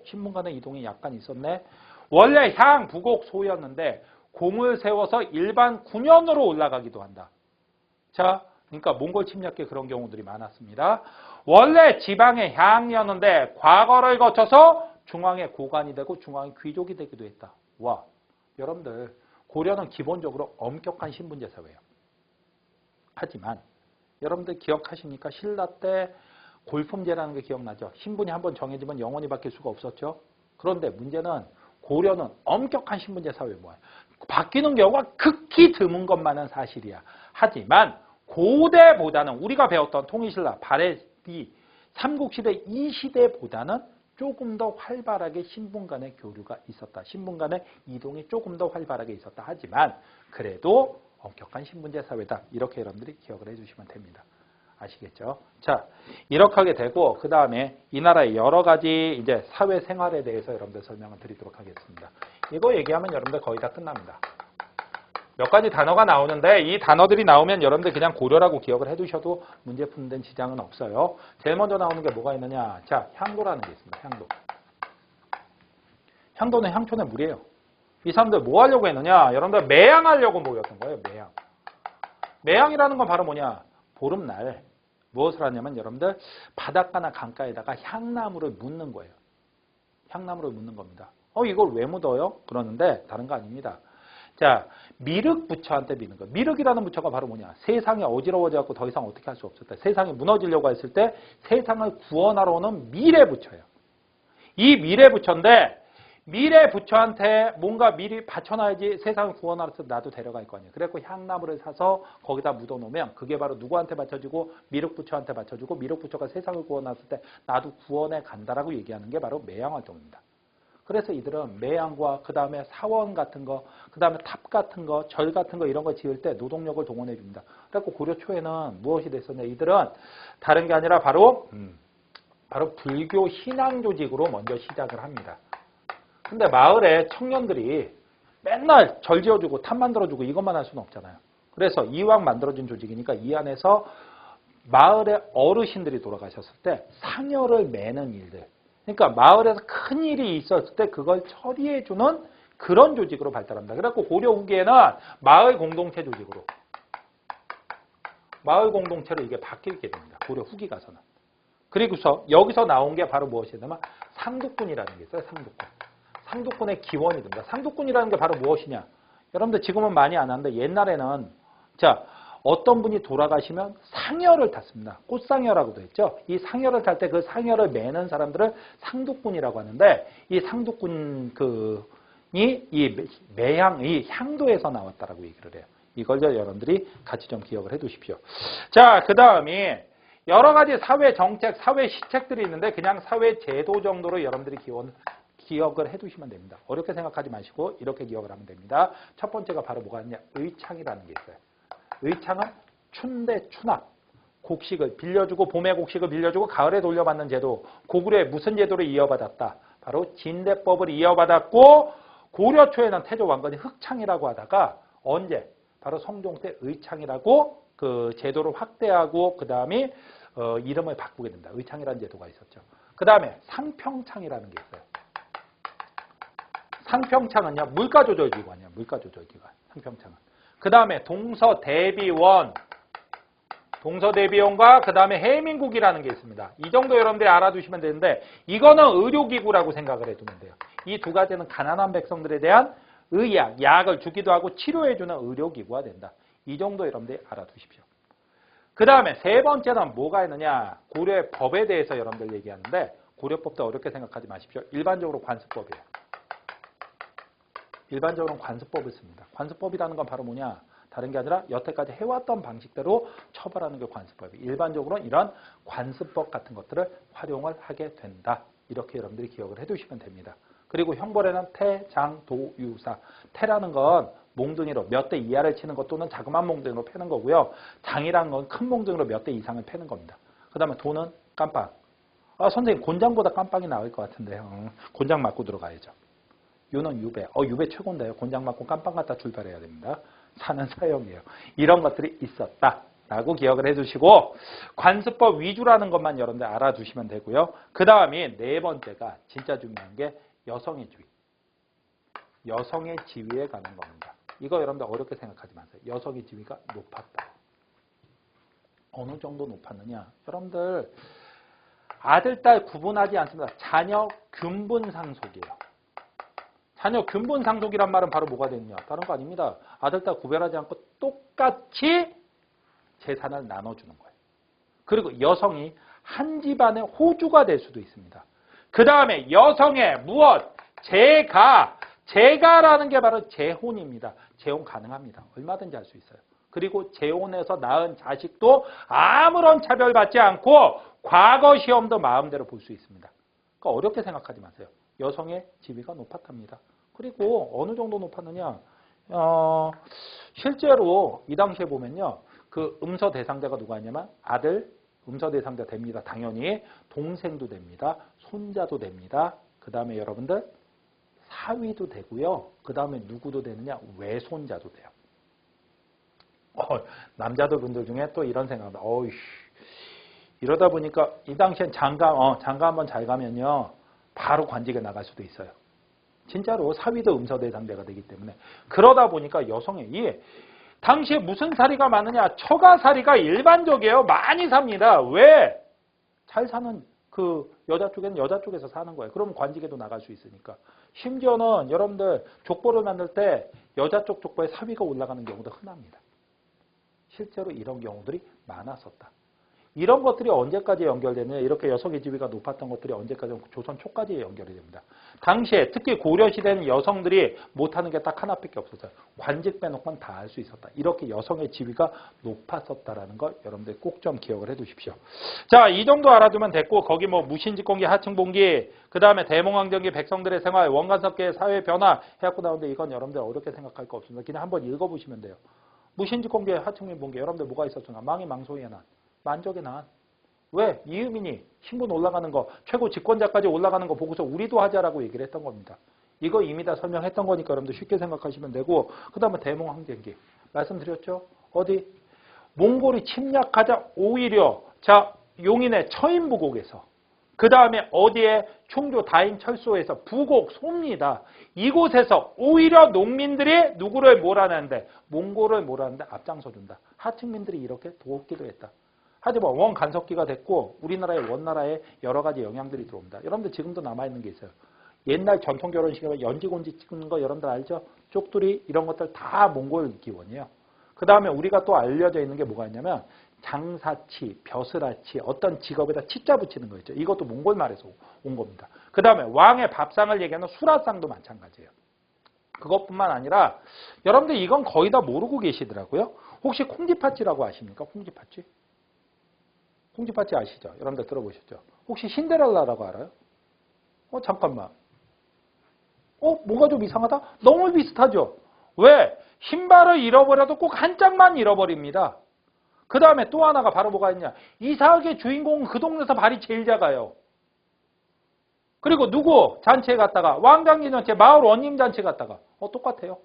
신분 간의 이동이 약간 있었네. 원래 향, 부곡, 소였는데 공을 세워서 일반 군현으로 올라가기도 한다. 자, 그러니까 몽골 침략기 그런 경우들이 많았습니다. 원래 지방의 향이었는데 과거를 거쳐서 중앙의 고관이 되고 중앙의 귀족이 되기도 했다. 와, 여러분들 고려는 기본적으로 엄격한 신분제 사회예요. 하지만 여러분들 기억하십니까? 신라 때 골품제라는 게 기억나죠? 신분이 한번 정해지면 영원히 바뀔 수가 없었죠. 그런데 문제는 고려는 엄격한 신분제 사회에 뭐예요? 바뀌는 경우가 극히 드문 것만은 사실이야. 하지만 고대보다는 우리가 배웠던 통일신라, 발해비, 삼국시대 이 시대보다는 조금 더 활발하게 신분 간의 교류가 있었다. 신분 간의 이동이 조금 더 활발하게 있었다. 하지만 그래도 엄격한 신분제 사회다. 이렇게 여러분들이 기억을 해주시면 됩니다. 아시겠죠? 자, 이렇게 하게 되고 그 다음에 이 나라의 여러 가지 이제 사회생활에 대해서 여러분들 설명을 드리도록 하겠습니다. 이거 얘기하면 여러분들 거의 다 끝납니다. 몇 가지 단어가 나오는데 이 단어들이 나오면 여러분들 그냥 고려라고 기억을 해두셔도 문제 푸는 데는 지장은 없어요. 제일 먼저 나오는 게 뭐가 있느냐? 자, 향도라는 게 있습니다. 향도. 향도는 향촌의 물이에요. 이 사람들 뭐 하려고 했느냐? 여러분들 매양하려고 모였던 거예요. 매양. 매양이라는 건 바로 뭐냐? 보름날 무엇을 하냐면 여러분들 바닷가나 강가에다가 향나무를 묻는 거예요. 향나무를 묻는 겁니다. 이걸 왜 묻어요? 그러는데 다른 거 아닙니다. 자, 미륵 부처한테 믿는 거예요. 미륵이라는 부처가 바로 뭐냐? 세상이 어지러워져갖고 더 이상 어떻게 할 수 없었다. 세상이 무너지려고 했을 때 세상을 구원하러 오는 미래 부처예요. 이 미래 부처인데 미래 부처한테 뭔가 미리 바쳐놔야지 세상을 구원하러서 나도 데려갈 거 아니에요. 그래서 향나무를 사서 거기다 묻어놓으면 그게 바로 누구한테 바쳐주고 미륵 부처한테 바쳐주고 미륵 부처가 세상을 구원했을 때 나도 구원해 간다라고 얘기하는 게 바로 매양활동입니다. 그래서 이들은 매양과 그 다음에 사원 같은 거, 그 다음에 탑 같은 거, 절 같은 거 이런 거 지을 때 노동력을 동원해 줍니다. 그래서 고려 초에는 무엇이 됐었냐? 이들은 다른 게 아니라 바로 불교 신앙 조직으로 먼저 시작을 합니다. 근데 마을에 청년들이 맨날 절 지어주고 탑 만들어주고 이것만 할 수는 없잖아요. 그래서 이왕 만들어진 조직이니까 이 안에서 마을의 어르신들이 돌아가셨을 때 상여를 매는 일들. 그러니까 마을에서 큰 일이 있었을 때 그걸 처리해주는 그런 조직으로 발달합니다. 그래서 고려 후기에는 마을 공동체 조직으로 마을 공동체로 이게 바뀌게 됩니다. 고려 후기 가서는. 그리고서 여기서 나온 게 바로 무엇이냐면 상독군이라는 게 있어요. 상독군. 상독군의 기원이 됩니다. 상독군이라는 게 바로 무엇이냐? 여러분들 지금은 많이 안 하는데 옛날에는 자 어떤 분이 돌아가시면 상여를 탔습니다. 꽃상여라고도 했죠. 이 상여를 탈 때 그 상여를 매는 사람들을 상독군이라고 하는데 이 상독군이 이 매향, 이 향도에서 나왔다라고 얘기를 해요. 이걸 여러분들이 같이 좀 기억을 해 두십시오. 자, 그 다음에 여러 가지 사회 정책, 사회 시책들이 있는데 그냥 사회 제도 정도로 여러분들이 기억을 해두시면 됩니다. 어렵게 생각하지 마시고 이렇게 기억을 하면 됩니다. 첫 번째가 바로 뭐가 있냐? 의창이라는 게 있어요. 의창은 춘대 추납. 곡식을 빌려주고 봄에 곡식을 빌려주고 가을에 돌려받는 제도. 고구려의 무슨 제도를 이어받았다? 바로 진대법을 이어받았고 고려 초에는 태조 왕건이 흑창이라고 하다가 언제? 바로 성종 때 의창이라고 그 제도를 확대하고 그 다음에 이름을 바꾸게 된다. 의창이라는 제도가 있었죠. 그 다음에 상평창이라는 게 있어요. 상평창은요, 물가조절기관이야. 물가조절기관. 상평창은. 그 다음에 동서대비원과 그 다음에 해민국이라는 게 있습니다. 이 정도 여러분들이 알아두시면 되는데 이거는 의료기구라고 생각을 해두면 돼요. 이 두 가지는 가난한 백성들에 대한 의약, 약을 주기도 하고 치료해주는 의료기구가 된다. 이 정도 여러분들이 알아두십시오. 그 다음에 세 번째는 뭐가 있느냐. 고려의 법에 대해서 여러분들 얘기하는데 고려법도 어렵게 생각하지 마십시오. 일반적으로 관습법이에요. 일반적으로는 관습법을 씁니다. 관습법이라는 건 바로 뭐냐. 다른 게 아니라 여태까지 해왔던 방식대로 처벌하는 게 관습법이에요. 일반적으로는 이런 관습법 같은 것들을 활용을 하게 된다. 이렇게 여러분들이 기억을 해두시면 됩니다. 그리고 형벌에는 태, 장, 도, 유, 사. 태라는 건 몽둥이로 몇 대 이하를 치는 것 또는 자그마한 몽둥이로 패는 거고요. 장이라는 건 큰 몽둥이로 몇 대 이상을 패는 겁니다. 그 다음에 도는 깜빵. 선생님 곤장보다 깜빵이 나을 것 같은데요. 곤장 맞고 들어가야죠. 유는 유배. 유배 최고인데요. 곤장 맞고 깜빵 갔다 출발해야 됩니다. 사는 사형이에요. 이런 것들이 있었다라고 기억을 해두시고 관습법 위주라는 것만 여러분들 알아두시면 되고요. 그 다음에 네 번째가 진짜 중요한 게 여성의 지위. 여성의 지위에 가는 겁니다. 이거 여러분들 어렵게 생각하지 마세요. 여성의 지위가 높았다. 어느 정도 높았느냐. 여러분들 아들, 딸 구분하지 않습니다. 자녀 균분 상속이에요. 자녀 균분 상속이란 말은 바로 뭐가 되느냐. 다른 거 아닙니다. 아들, 딸 구별하지 않고 똑같이 재산을 나눠주는 거예요. 그리고 여성이 한 집안의 호주가 될 수도 있습니다. 그 다음에 여성의 무엇? 재가라는 게 바로 재혼입니다. 재혼 가능합니다. 얼마든지 할 수 있어요. 그리고 재혼해서 낳은 자식도 아무런 차별받지 않고 과거 시험도 마음대로 볼 수 있습니다. 그러니까 어렵게 생각하지 마세요. 여성의 지위가 높았답니다. 그리고 어느 정도 높았느냐. 실제로 이 당시에 보면요. 그 음서 대상자가 누가 있냐면 아들, 음서 대상자 됩니다. 당연히 동생도 됩니다. 손자도 됩니다. 그 다음에 여러분들 사위도 되고요. 그 다음에 누구도 되느냐? 외손자도 돼요. 남자들 분들 중에 또 이런 생각합니다. 이러다 보니까 이 당시엔 장가 한번 잘 가면요. 바로 관직에 나갈 수도 있어요. 진짜로 사위도 음서 대상자가 되기 때문에. 그러다 보니까 여성이 당시에 무슨 사리가 많으냐? 처가사리가 일반적이에요. 많이 삽니다. 왜? 잘 사는 그 여자 쪽에는 여자 쪽에서 사는 거예요. 그러면 관직에도 나갈 수 있으니까. 심지어는 여러분들 족보를 만들 때 여자 쪽 족보에 사위가 올라가는 경우도 흔합니다. 실제로 이런 경우들이 많았었다. 이런 것들이 언제까지 연결되느냐. 이렇게 여성의 지위가 높았던 것들이 언제까지 조선 초까지 연결이 됩니다. 당시에 특히 고려시대는 여성들이 못하는 게 딱 하나밖에 없었어요. 관직 빼놓고는 다 할 수 있었다. 이렇게 여성의 지위가 높았었다라는 걸 여러분들 꼭 좀 기억을 해 두십시오. 자, 이 정도 알아두면 됐고 거기 뭐 무신직공기, 하층봉기, 그 다음에 대몽황정기, 백성들의 생활, 원간섭계의 사회 변화 해갖고 나오는데 이건 여러분들 어렵게 생각할 거 없습니다. 그냥 한번 읽어보시면 돼요. 무신직공기, 하층봉기 여러분들 뭐가 있었잖아. 망이 망소의 난. 만족의 난. 왜? 이유민이 신분 올라가는 거, 최고 집권자까지 올라가는 거 보고서 우리도 하자라고 얘기를 했던 겁니다. 이거 이미 다 설명했던 거니까 여러분들 쉽게 생각하시면 되고 그 다음에 대몽황정기. 말씀드렸죠? 어디? 몽골이 침략하자 오히려 용인의 처인부곡에서 그 다음에 어디에? 충주 다인철소에서 부곡 소입니다. 이곳에서 오히려 농민들이 누구를 몰아내는데 몽골을 몰아내는데 앞장서준다. 하층민들이 이렇게 돕기도 했다. 하지만 원간섭기가 됐고 우리나라의 원나라에 여러 가지 영향들이 들어옵니다. 여러분들 지금도 남아있는 게 있어요. 옛날 전통 결혼식에 연지곤지 찍는 거 여러분들 알죠? 쪽두리 이런 것들 다 몽골 기원이에요. 그 다음에 우리가 또 알려져 있는 게 뭐가 있냐면 장사치, 벼슬아치, 어떤 직업에다 치자 붙이는 거 있죠. 이것도 몽골 말에서 온 겁니다. 그 다음에 왕의 밥상을 얘기하는 수라상도 마찬가지예요. 그것뿐만 아니라 여러분들 이건 거의 다 모르고 계시더라고요. 혹시 콩쥐팥쥐라고 아십니까? 콩쥐팥쥐? 콩쥐팥쥐 아시죠? 여러분들 들어보셨죠? 혹시 신데렐라라고 알아요? 잠깐만. 뭐가 좀 이상하다? 너무 비슷하죠? 왜? 신발을 잃어버려도 꼭 한 짝만 잃어버립니다. 그 다음에 또 하나가 바로 뭐가 있냐? 이상하게 주인공은 그 동네에서 발이 제일 작아요. 그리고 누구 잔치에 갔다가 왕장기 잔치, 마을 원님 잔치 갔다가 똑같아요.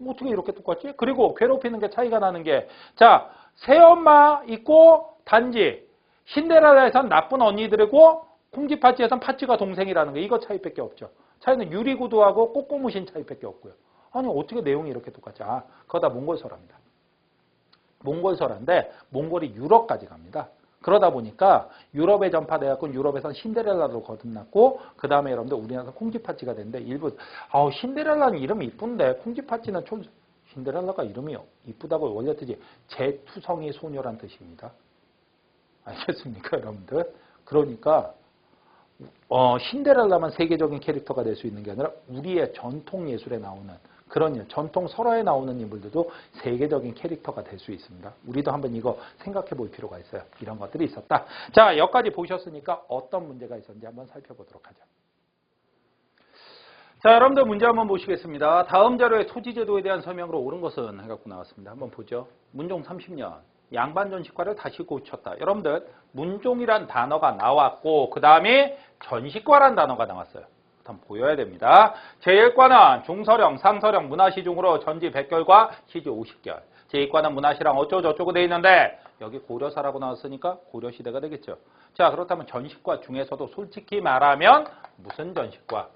어떻게 이렇게 똑같지? 그리고 괴롭히는 게 차이가 나는 게 자, 새엄마 있고 단지 신데렐라에선 나쁜 언니들이고 콩쥐팥쥐에선 팥쥐가 동생이라는 거 이거 차이밖에 없죠. 차이는 유리구두하고 꼬꼬무신 차이밖에 없고요. 아니 어떻게 내용이 이렇게 똑같지? 그거 다 몽골설화입니다. 몽골설화인데 몽골이 유럽까지 갑니다. 그러다 보니까 유럽에 전파돼갖고 유럽에선 신데렐라로 거듭났고 그 다음에 여러분들 우리나라에서 콩쥐팥쥐가 됐는데 일부 신데렐라는 이름이 이쁜데 콩쥐팥쥐는 신데렐라가 이름이 이쁘다고 원래 뜻이 재투성이 소녀란 뜻입니다. 알겠습니까 여러분들? 그러니까 신데렐라만 세계적인 캐릭터가 될 수 있는 게 아니라 우리의 전통 예술에 나오는 그런 전통 설화에 나오는 인물들도 세계적인 캐릭터가 될 수 있습니다. 우리도 한번 이거 생각해 볼 필요가 있어요. 이런 것들이 있었다. 자, 여기까지 보셨으니까 어떤 문제가 있었는지 한번 살펴보도록 하죠. 자, 여러분들 문제 한번 보시겠습니다. 다음 자료의 토지제도에 대한 설명으로 옳은 것은 해갖고 나왔습니다. 한번 보죠. 문종 30년. 양반전식과를 다시 고쳤다. 여러분들 문종이란 단어가 나왔고 그 다음에 전식과란 단어가 나왔어요. 한번 보여야 됩니다. 제1과는 중서령, 상서령, 문화시중으로 전지 100결과 시지 50결. 제2과는 문화시랑 어쩌고저쩌고 돼 있는데 여기 고려사라고 나왔으니까 고려시대가 되겠죠. 자, 그렇다면 전식과 중에서도 솔직히 말하면 무슨 전식과?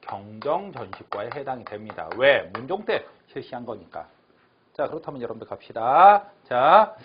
경정전식과에 해당이 됩니다. 왜? 문종 때 실시한 거니까. 자, 그렇다면 여러분들 갑시다. 자,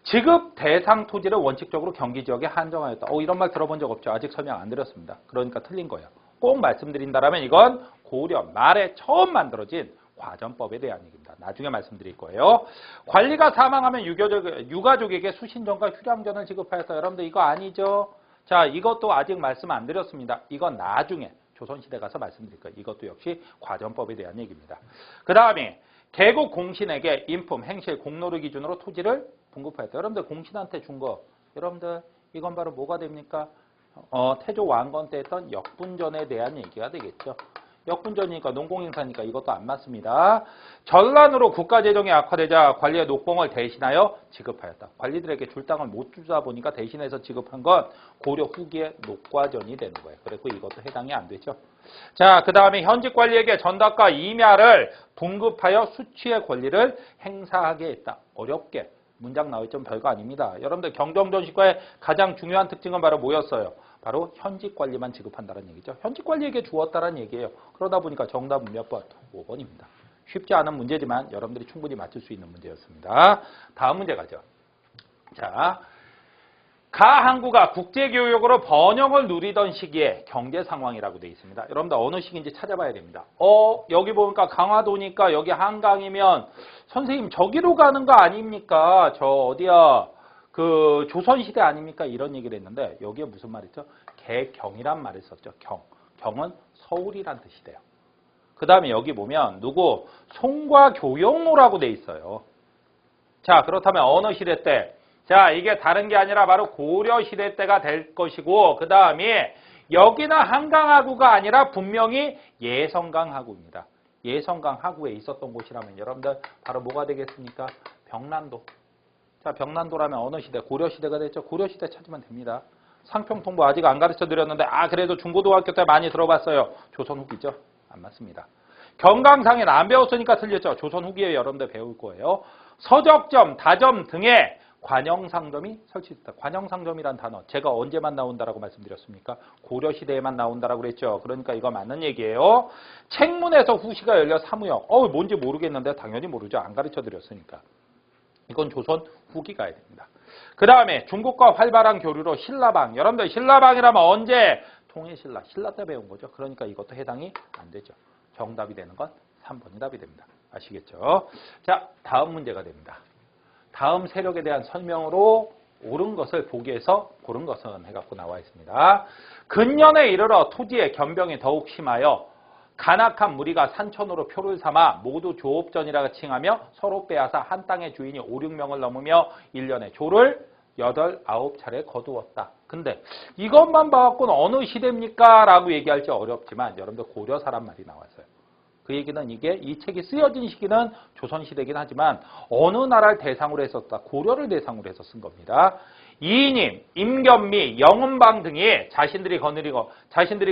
지급 대상 토지를 원칙적으로 경기지역에 한정하였다. 이런 말 들어본 적 없죠. 아직 설명 안 드렸습니다. 그러니까 틀린 거예요. 꼭 말씀드린다면 이건 고려 말에 처음 만들어진 과전법에 대한 얘기입니다. 나중에 말씀드릴 거예요. 관리가 사망하면 유가족에게 수신전과 휴량전을 지급하였다. 여러분들 이거 아니죠? 자, 이것도 아직 말씀 안 드렸습니다. 이건 나중에 조선시대 가서 말씀드릴 거예요. 이것도 역시 과전법에 대한 얘기입니다. 그 다음에 개국 공신에게 인품, 행실, 공로를 기준으로 토지를 분급하였다. 여러분들 공신한테 준 거, 여러분들 이건 바로 뭐가 됩니까? 태조 왕건 때 했던 역분전에 대한 얘기가 되겠죠. 역분전이니까 농공행사니까 이것도 안 맞습니다. 전란으로 국가재정이 악화되자 관리의 녹봉을 대신하여 지급하였다. 관리들에게 줄 땅을 못 주다 보니까 대신해서 지급한 건 고려 후기의 녹과전이 되는 거예요. 그래서 이것도 해당이 안 되죠. 자, 그 다음에 현직 관리에게 전답과 임야를 분급하여 수취의 권리를 행사하게 했다. 어렵게. 문장 나와있지만 별거 아닙니다. 여러분들 경정전식과의 가장 중요한 특징은 바로 뭐였어요? 바로 현직 관리만 지급한다는 얘기죠. 현직 관리에게 주었다는 얘기예요. 그러다 보니까 정답은 몇 번? 5번입니다. 쉽지 않은 문제지만 여러분들이 충분히 맞출 수 있는 문제였습니다. 다음 문제 가죠. 자, 가 항구가 국제교역으로 번영을 누리던 시기에 경제 상황이라고 되어 있습니다. 여러분들 어느 시기인지 찾아봐야 됩니다. 여기 보니까 강화도니까 여기 한강이면 선생님 저기로 가는 거 아닙니까? 저 어디야? 그 조선시대 아닙니까? 이런 얘기를 했는데 여기에 무슨 말 있죠? 개경이란 말을 썼죠. 경. 경은 서울이란 뜻이 돼요. 그 다음에 여기 보면 누구? 송과 교영로라고 돼 있어요. 자, 그렇다면 어느 시대 때? 자, 이게 다른 게 아니라 바로 고려시대 때가 될 것이고 그 다음에 여기는 한강하구가 아니라 분명히 예성강하구입니다. 예성강하구에 있었던 곳이라면 여러분들 바로 뭐가 되겠습니까? 병난도. 자, 병난도라면 어느 시대? 고려시대가 됐죠. 고려시대 찾으면 됩니다. 상평통보 아직 안 가르쳐 드렸는데 그래도 중고등학교 때 많이 들어봤어요. 조선 후기죠? 안 맞습니다. 경강상에는 안 배웠으니까 틀렸죠. 조선 후기에 여러분들 배울 거예요. 서적점, 다점 등의 관영상점이 설치됐다. 관영상점이란 단어 제가 언제만 나온다라고 말씀드렸습니까? 고려시대에만 나온다라고 그랬죠. 그러니까 이거 맞는 얘기예요. 책문에서 후시가 열려 사무역. 뭔지 모르겠는데 당연히 모르죠. 안 가르쳐 드렸으니까. 이건 조선 후기 가야 됩니다. 그 다음에 중국과 활발한 교류로 신라방. 여러분들 신라방이라면 언제? 통일신라. 신라 때 배운 거죠. 그러니까 이것도 해당이 안 되죠. 정답이 되는 건 3번이 답이 됩니다. 아시겠죠? 자, 다음 문제가 됩니다. 다음 세력에 대한 설명으로 옳은 것을 보기에서 고른 것은 해갖고 나와 있습니다. 근년에 이르러 토지의 변병이 더욱 심하여 간악한 무리가 산천으로 표를 삼아 모두 조업전이라 칭하며 서로 빼앗아 한 땅의 주인이 5, 6명을 넘으며 1년에 조를 8, 9차례 거두었다. 근데 이것만 봐갖고는 어느 시대입니까? 라고 얘기할지 어렵지만 여러분들 고려 사람 말이 나왔어요. 그 얘기는 이게 이 책이 쓰여진 시기는 조선시대이긴 하지만 어느 나라를 대상으로 했었다. 고려를 대상으로 해서 쓴 겁니다. 이인임, 임견미, 영은방 등이 자신들이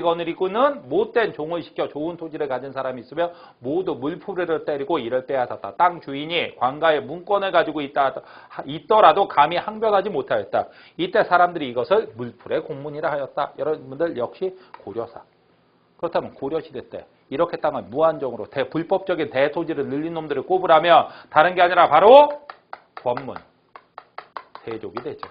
거느리고는 못된 종을 시켜 좋은 토지를 가진 사람이 있으면 모두 물풀이를 때리고 이를 빼앗았다. 땅 주인이 관가의 문권을 가지고 있더라도 감히 항변하지 못하였다. 이때 사람들이 이것을 물풀의 공문이라 하였다. 여러분들 역시 고려사. 그렇다면 고려시대 때 이렇게 땅을 무한정으로 불법적인 대토지를 늘린 놈들을 꼽으라면 다른 게 아니라 바로 권문, 세족이 되죠.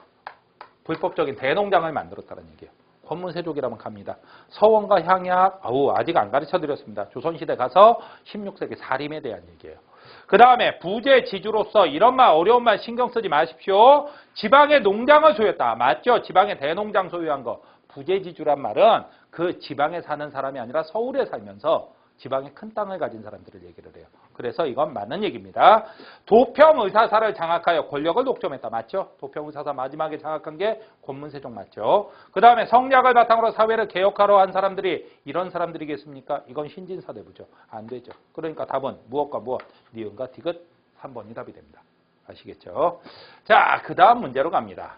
불법적인 대농장을 만들었다는 얘기예요. 권문세족이라면 갑니다. 서원과 향약, 아직 안 가르쳐드렸습니다. 조선시대 가서 16세기 사림에 대한 얘기예요. 그 다음에 부재지주로서 이런 말 어려운 말 신경 쓰지 마십시오. 지방의 농장을 소유했다. 맞죠? 지방의 대농장 소유한 거. 부재지주란 말은 그 지방에 사는 사람이 아니라 서울에 살면서 지방에 큰 땅을 가진 사람들을 얘기를 해요. 그래서 이건 맞는 얘기입니다. 도평의사사를 장악하여 권력을 독점했다. 맞죠? 도평의사사 마지막에 장악한 게 권문세종 맞죠? 그 다음에 성략을 바탕으로 사회를 개혁하러 한 사람들이 이런 사람들이겠습니까? 이건 신진사대부죠. 안 되죠. 그러니까 답은 무엇과 무엇, 니은과 디귿 3번이 답이 됩니다. 아시겠죠? 자, 그 다음 문제로 갑니다.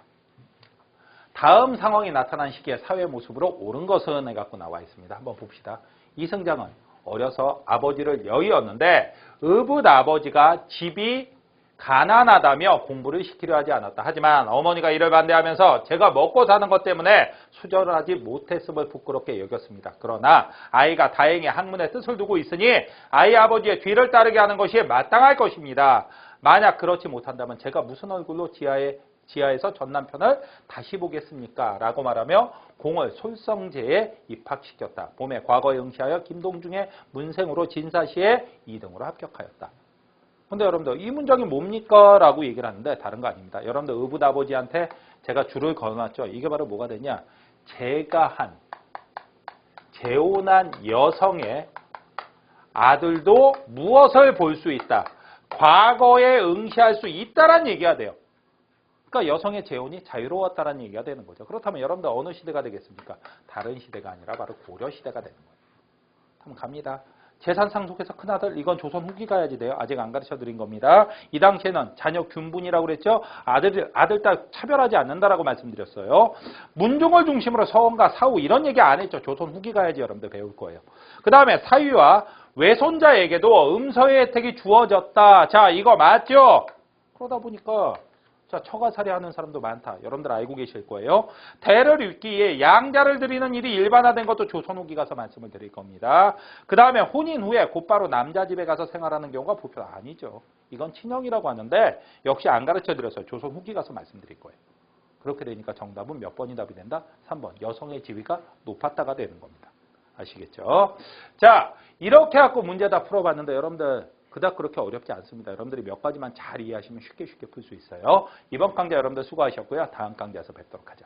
다음 상황이 나타난 시기의 사회 모습으로 옳은 것은 해갖고 나와 있습니다. 한번 봅시다. 이승장은 어려서 아버지를 여의었는데 의붓 아버지가 집이 가난하다며 공부를 시키려 하지 않았다. 하지만 어머니가 이를 반대하면서 제가 먹고 사는 것 때문에 수절하지 못했음을 부끄럽게 여겼습니다. 그러나 아이가 다행히 학문의 뜻을 두고 있으니 아이 아버지의 뒤를 따르게 하는 것이 마땅할 것입니다. 만약 그렇지 못한다면 제가 무슨 얼굴로 지하에서 전 남편을 다시 보겠습니까? 라고 말하며 공을 솔성제에 입학시켰다. 봄에 과거에 응시하여 김동중의 문생으로 진사시에 2등으로 합격하였다. 근데 여러분들 이 문장이 뭡니까? 라고 얘기를 하는데 다른 거 아닙니다. 여러분들 의붓 아버지한테 제가 줄을 걸어놨죠. 이게 바로 뭐가 되냐? 재혼한 여성의 아들도 무엇을 볼 수 있다? 과거에 응시할 수 있다라는 얘기가 돼요. 그러니까 여성의 재혼이 자유로웠다는 얘기가 되는 거죠. 그렇다면 여러분들 어느 시대가 되겠습니까? 다른 시대가 아니라 바로 고려 시대가 되는 거예요. 한번 갑니다. 재산 상속에서 큰아들, 이건 조선 후기 가야지 돼요. 아직 안 가르쳐 드린 겁니다. 이 당시에는 자녀 균분이라고 그랬죠. 아들, 딸 차별하지 않는다라고 말씀드렸어요. 문종을 중심으로 서원과 사후 이런 얘기 안 했죠. 조선 후기 가야지 여러분들 배울 거예요. 그 다음에 사위와 외손자에게도 음서의 혜택이 주어졌다. 자, 이거 맞죠? 그러다 보니까 자, 처가살이하는 사람도 많다. 여러분들 알고 계실 거예요. 대를 잇기에 양자를 드리는 일이 일반화된 것도 조선 후기 가서 말씀을 드릴 겁니다. 그 다음에 혼인 후에 곧바로 남자 집에 가서 생활하는 경우가 보편 아니죠. 이건 친형이라고 하는데 역시 안 가르쳐 드렸어요. 조선 후기 가서 말씀드릴 거예요. 그렇게 되니까 정답은 몇 번이 답이 된다? 3번. 여성의 지위가 높았다가 되는 겁니다. 아시겠죠? 자, 이렇게 갖고 문제 다 풀어봤는데 여러분들 그닥 그렇게 어렵지 않습니다. 여러분들이 몇 가지만 잘 이해하시면 쉽게 풀 수 있어요. 이번 강좌 여러분들 수고하셨고요. 다음 강좌에서 뵙도록 하죠.